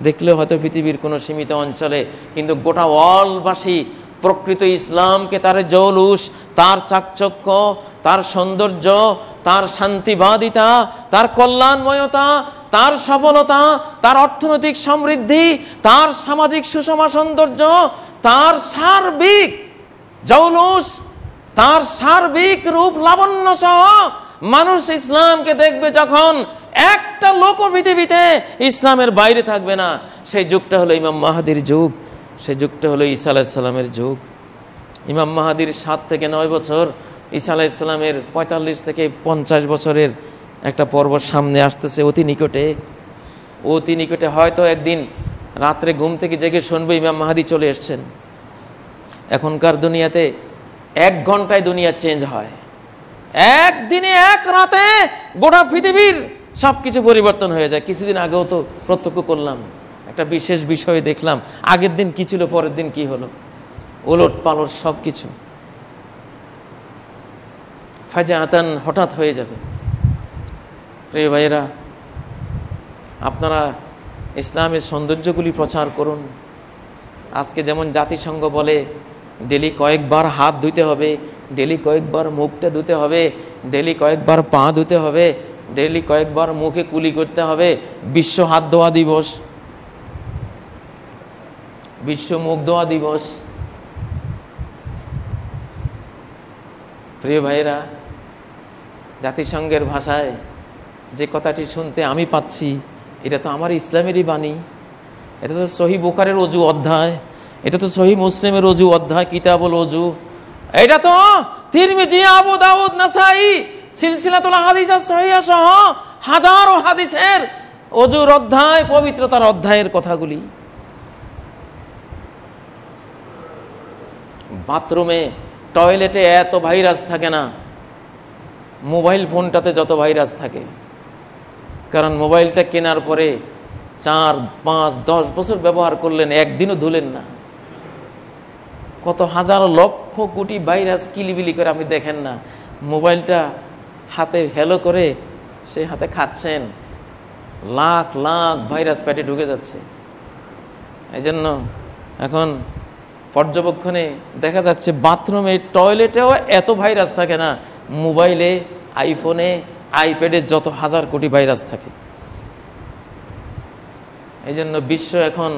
দেখলেও হয়তো পৃথিবীর কোনো সীমিত অঞ্চলে, কিন্তু গোটা ওয়ার্ল্ডবাসী প্রকৃত ইসলামকে, তার জৌলুস, তার চাকচক্য, তার সৌন্দর্য, তার শান্তিবাদিতা, তার কল্যাণময়তা, তার সফলতা, তার অর্থনৈতিক সমৃদ্ধি, তার সামাজিক সুষমা সৌন্দর্য, তার সার্বিক জৌলুস, তার সার্বিক রূপ লাবণ্য সহ মানুষ ইসলামকে দেখবে যখন, একটা লোক পৃথিবীতে ইসলামের বাইরে থাকবে না। সেই যুগটা হলো ইমাম মাহদীর যুগ, সেই যুগটা হলো ঈসা আলাইহিস সালামের যুগ। ইমাম মাহদীর 7 থেকে 9 বছর, ঈসা আলাইহিস সালামের 45 থেকে 50 বছরের একটা পর্ব সামনে আসতেছে অতি নিকটে। অতি নিকটে হয়তো একদিন রাত্রে ঘুম থেকে জেগে শুনবে ইমাম মাহদী চলে এসছেন। এখনকার দুনিয়াতে 1 ঘন্টায় দুনিয়া চেঞ্জ হয়, একদিনে এক রাতে গোটা পৃথিবীর সব কিছু পরিবর্তন হয়ে যায়। কিছুদিন আগেও তো প্রত্যক্ষ করলাম, একটা বিশেষ বিষয় দেখলাম, আগের দিন কি ছিল পরের দিন কি হলো, ওলট পালট সব কিছু ফাজাআতান হঠাৎ হয়ে যাবে। প্রিয় ভাইয়েরা, আপনারা ইসলামের সৌন্দর্যগুলি প্রচার করুন। আজকে যেমন জাতিসংঘ বলে ডেলি কয়েকবার হাত ধুতে হবে, ডেলি কয়েকবার মুখটা ধুতে হবে, ডেলি কয়েকবার পা ধুতে হবে, ডেলি কয়েকবার মুখে কুলি করতে হবে। বিশ্ব হাত ধোয়া দিবস, বিশ্ব মুখ ধোয়া দিবস। প্রিয় ভাইয়েরা, জাতিসংঘের ভাষায় যে কথাটি শুনতে আমি পাচ্ছি, এটা তো আমার ইসলামেরই বাণী। এটা তো সহিহ বুখারীর ওযু অধ্যায়, এটা তো সহিহ মুসলিমের ওযু অধ্যায়, কিতাবুল ওযু। এটা তো তিরমিজি, আবু দাউদ, নাসাই, সিলসিলাতুল হাদিস সহিহ সহ হাজারো হাদিসের ওযুর অধ্যায়, পবিত্রতার অধ্যায়ের কথাগুলি। বাথরুমে, টয়লেটে এত ভাইরাস থাকে না, মোবাইল ফোনটাতে যত ভাইরাস থাকে। কারণ মোবাইলটা কেনার পরে 4, 5, 10 বছর ব্যবহার করলেন, একদিনও ধুলেন না, কত হাজার লক্ষ কোটি ভাইরাস কিলিবিলি করে আপনি দেখেন না। মোবাইলটা হাতে হ্যালো করে সে হাতে খাচ্ছেন, লাখ লাখ ভাইরাস পেটে ঢুকে যাচ্ছে। এই জন্য এখন পর্যবেক্ষণে দেখা যাচ্ছে বাথরুমে, টয়লেটেও এত ভাইরাস থাকে না, মোবাইলে, আইফোনে, আইপ্যাডে যত হাজার কোটি ভাইরাস থাকে। এই জন্য বিশ্ব এখন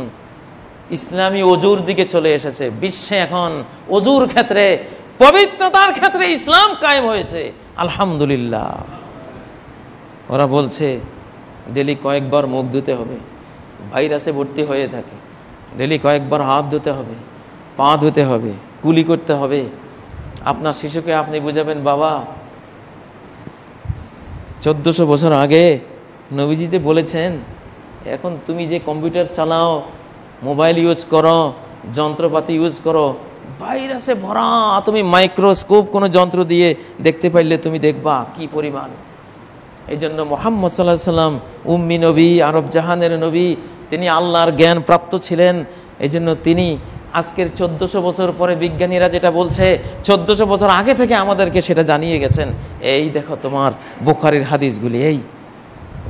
ইসলামী ওযুর দিকে চলে এসেছে। বিশ্বে এখন ওযুর ক্ষেত্রে, পবিত্রতার ক্ষেত্রে ইসলাম কায়েম হয়েছে, আলহামদুলিল্লাহ। ওরা বলছে ডেলি কয়েকবার মুখ ধুতে হবে, ভাইরাসে ভর্তি হয়ে থাকে, ডেলি কয়েকবার হাত ধুতে হবে, পা ধুতে হবে, কুলি করতে হবে। আপনার শিশুকে আপনি বুঝাবেন, বাবা 1400 বছর আগে নবীজিতে বলেছেন, এখন তুমি যে কম্পিউটার চালাও, মোবাইল ইউজ করো, যন্ত্রপাতি ইউজ করো, ভাইরাসে ভরা। তুমি মাইক্রোস্কোপ কোনো যন্ত্র দিয়ে দেখতে পাইলে তুমি দেখবা কি পরিমাণ। এই জন্য মুহাম্মদ সাল্লাল্লাহু আলাইহি সাল্লাম উম্মি নবী, আরব জাহানের নবী, তিনি আল্লাহর জ্ঞান প্রাপ্ত ছিলেন। এই জন্য তিনি আজকের 1400 বছর পরে বিজ্ঞানীরা যেটা বলছে, 1400 বছর আগে থেকে আমাদেরকে সেটা জানিয়ে গেছেন। এই দেখো তোমার বুখারীর হাদিসগুলি, এই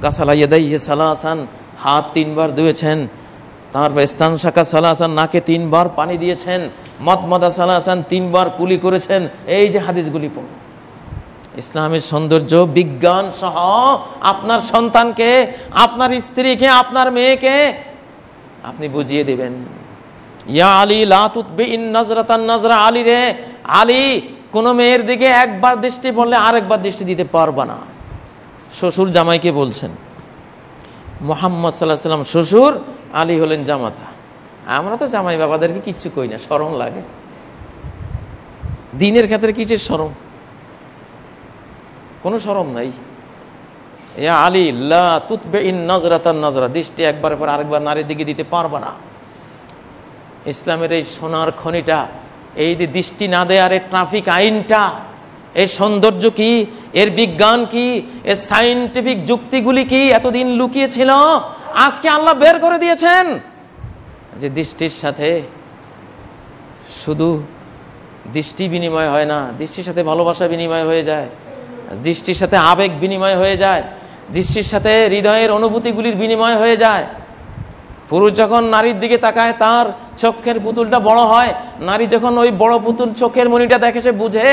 গাসালা ইয়াদাইহি সালাসান, হাত 3 বার ধুয়েছেন, তারপর ইস্তানশাকা সালাসান, নাকে 3 বার পানি দিয়েছেন, মদমদা সালাসান, 3 বার কুলি করেছেন। এই যে হাদিসগুলি পড়ো, ইসলামের সৌন্দর্য বিজ্ঞান সহ আপনার সন্তানকে, আপনার স্ত্রীকে, আপনার মেয়েকে আপনি বুঝিয়ে দেবেন। ইয়া আলী লা তুতবিইন নাজরাতান নাজরা, আলী রে, আলী কোনো মেয়ের দিকে একবার দৃষ্টি পড়লে আরেকবার দৃষ্টি দিতে পারবা না। শ্বশুর জামাইকে বলছেন, মুহাম্মদ সাল্লাল্লাহু আলাইহি সাল্লাম শ্বশুর, আলী হলেন জামাতা। আমরা তো জামাই বাবাদেরকে কিচ্ছু কই না, শরম লাগে। দিনের ক্ষেত্রে কিসের শরম? কোনো শরম নাই। ইয়া আলী লা তুতবিইন নাজরাতান নাজরা, দৃষ্টি একবার পর আরেকবার নারীর দিকে দিতে পারবা না। ইসলামের এই সোনার খনিটা, এই যে দৃষ্টি না দেয়ার এই ট্রাফিক আইনটা, এর সৌন্দর্য কি, এর বিজ্ঞান কি, এর সায়েন্টিফিক যুক্তিগুলি কি এতদিন লুকিয়ে ছিল, আজকে আল্লাহ বের করে দিয়েছেন। যে দৃষ্টির সাথে শুধু দৃষ্টি বিনিময় হয় না, দৃষ্টির সাথে ভালোবাসা বিনিময় হয়ে যায়, দৃষ্টির সাথে আবেগ বিনিময় হয়ে যায়, দৃষ্টির সাথে হৃদয়ের অনুভূতিগুলির বিনিময় হয়ে যায়। পুরুষ যখন নারীর দিকে তাকায় তার চোখের পুতুলটা বড় হয়, নারী যখন ওই বড় পুতুল চোখের মণিটা দেখে সে বুঝে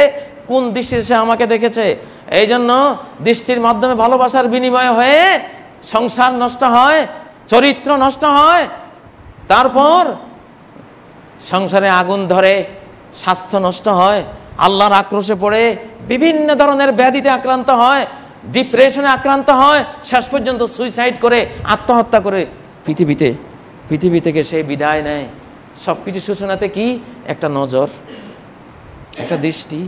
কোন দৃষ্টিতে সে আমাকে দেখেছে। এই জন্য দৃষ্টির মাধ্যমে ভালোবাসার বিনিময় হয়ে সংসার নষ্ট হয়, চরিত্র নষ্ট হয়, তারপর সংসারে আগুন ধরে, স্বাস্থ্য নষ্ট হয়, আল্লাহর আক্রোশে পড়ে বিভিন্ন ধরনের ব্যাধিতে আক্রান্ত হয়, ডিপ্রেশনে আক্রান্ত হয়, শেষ পর্যন্ত সুইসাইড করে, আত্মহত্যা করে পৃথিবী থেকে সে বিদায় নেয়। সব কিছু সূচনাতে কি? একটা নজর, একটা দৃষ্টি।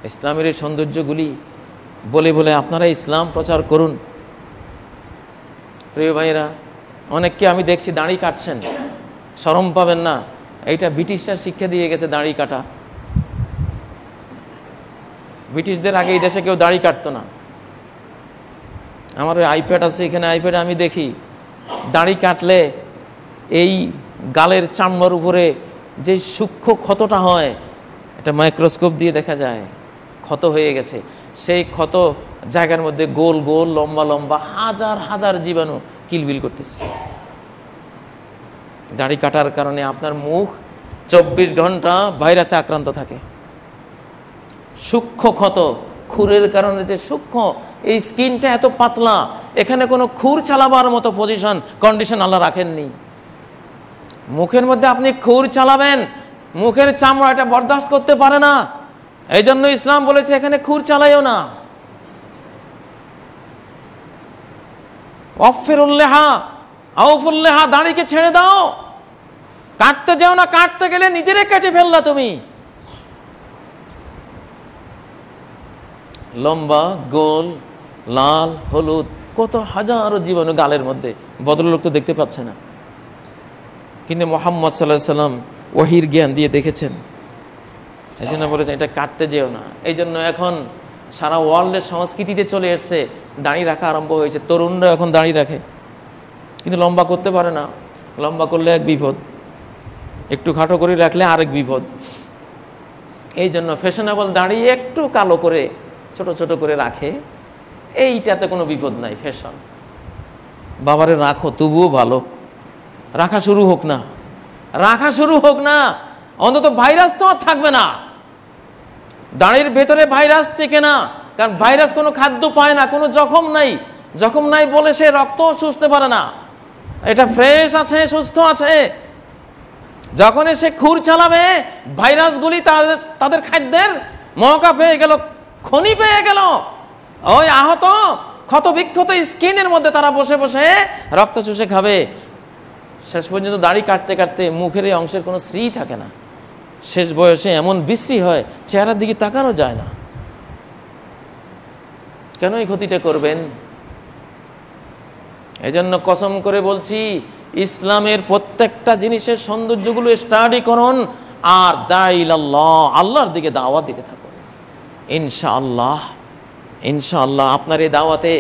ইসলামের এই সৌন্দর্যগুলি বলে বলে আপনারা ইসলাম প্রচার করুন। প্রিয় ভাইয়েরা, অনেককে আমি দেখছি দাড়ি কাটছেন, শরম পাবেন না। এইটা ব্রিটিশরা শিক্ষা দিয়ে গেছে, দাড়ি কাটা। ব্রিটিশদের আগে এই দেশে কেউ দাড়ি কাটতো না। আমার ওই আইপ্যাড আছে, এখানে আইপ্যাডে আমি দেখি দাড়ি কাটলে এই গালের চামড়ার উপরে যে সূক্ষ্ম ক্ষতটা হয়, এটা মাইক্রোস্কোপ দিয়ে দেখা যায়, ক্ষত হয়ে গেছে। সেই ক্ষত জায়গার মধ্যে গোল গোল লম্বা লম্বা হাজার হাজার জীবাণু কিলবিল করতেছে। দাড়ি কাটার কারণে আপনার মুখ 24 ঘন্টা ভাইরাসে আক্রান্ত থাকে। সূক্ষ্ম ক্ষত, খুরের কারণে যে সূক্ষ্ম, এই স্কিনটা এত পাতলা, এখানে কোনো খুর চালাবার মতো কন্ডিশন আল্লাহ রাখেননি। মুখের মধ্যে আপনি খুর চালাবেন, মুখের চামড়া এটা বরদাস্ত করতে পারে না। এই জন্য ইসলাম বলেছে এখানে খুর চালাইও না। অফিরুল্লেহা আউফুল্লেহা, দাড়িকে ছেড়ে দাও, কাটতে যাও না, কাটতে গেলে নিজেরে কেটে ফেললা তুমি। লম্বা, গোল, লাল, হলুদ, কত হাজারো জীবাণু গালের মধ্যে, ভদ্রলোক তো দেখতে পাচ্ছে না, কিন্তু মুহাম্মদ সাল্লাল্লাহু আলাইহি সাল্লাম ওহীর জ্ঞান দিয়ে দেখেছেন। এই জন্য বলেছেন এটা কাটতে যেও না। এই জন্য এখন সারা ওয়ার্ল্ডের সংস্কৃতিতে চলে এসছে, দাড়ি রাখা আরম্ভ হয়েছে। তরুণরা এখন দাড়ি রাখে, কিন্তু লম্বা করতে পারে না। লম্বা করলে এক বিপদ, একটু খাটো করে রাখলে আরেক বিপদ। এই জন্য ফ্যাশনেবল দাড়ি একটু কালো করে ছোট ছোট করে রাখে, এইটাতে কোনো বিপদ নাই, ফ্যাশন। বাবারে রাখো, তবুও ভালো, রাখা শুরু হোক না, রাখা শুরু হোক না, অন্তত ভাইরাস তো আর থাকবে না। দাড়ির ভেতরে ভাইরাস টেকে না, কারণ ভাইরাস কোনো খাদ্য পায় না, কোনো জখম নাই। জখম নাই বলে সে রক্ত শুষতে পারে না, এটা ফ্রেশ আছে, সুস্থ আছে। যখন সে খুর চালাবে, ভাইরাসগুলি তাদের খাদ্যের মৌকা পেয়ে গেল, খনি পেয়ে গেল। ওই আহত ক্ষত বিক্ষত স্কিনের মধ্যে তারা বসে বসে রক্ত চুষে খাবে। শেষ পর্যন্ত দাড়ি কাটতে কাটতে মুখের এই অংশের কোনো শ্রী থাকে না। শেষ বয়সে এমন বিশ্রী হয়, চেহারার দিকে তাকানো যায় না। কেন এই ক্ষতিটা করবেন? এজন্য কসম করে বলছি, ইসলামের প্রত্যেকটা জিনিসের সৌন্দর্যগুলো স্টাডি করুন, আর দাইলাল্লাহ, আল্লাহর দিকে দাওয়াত দিতে থাকুন। ইনশাআল্লাহ, ইনশাআল্লাহ আপনার এই দাওয়াতে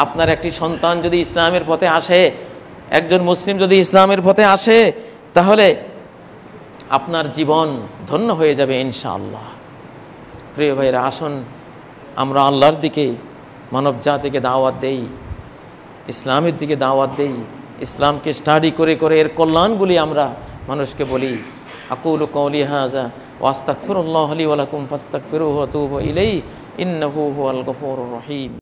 আপনার একটি সন্তান যদি ইসলামের পথে আসে, একজন মুসলিম যদি ইসলামের পথে আসে, তাহলে আপনার জীবন ধন্য হয়ে যাবে ইনশাআল্লাহ। প্রিয় ভাইরা, আসুন আমরা আল্লাহর দিকে, মানব জাতিকে দাওয়াত দেই, ইসলামের দিকে দাওয়াত দেই, ইসলামকে স্টাডি করে করে এর কল্যাণগুলি আমরা মানুষকে বলি। আকুলু কওলি হাযা ওয়া আস্তাগফিরুল্লাহ লি ওয়া লাকুম ফাস্তাগফিরুহু ওয়া তুবু ইলাইহি ইন্নাহু হুয়াল গফুরুর রহিম।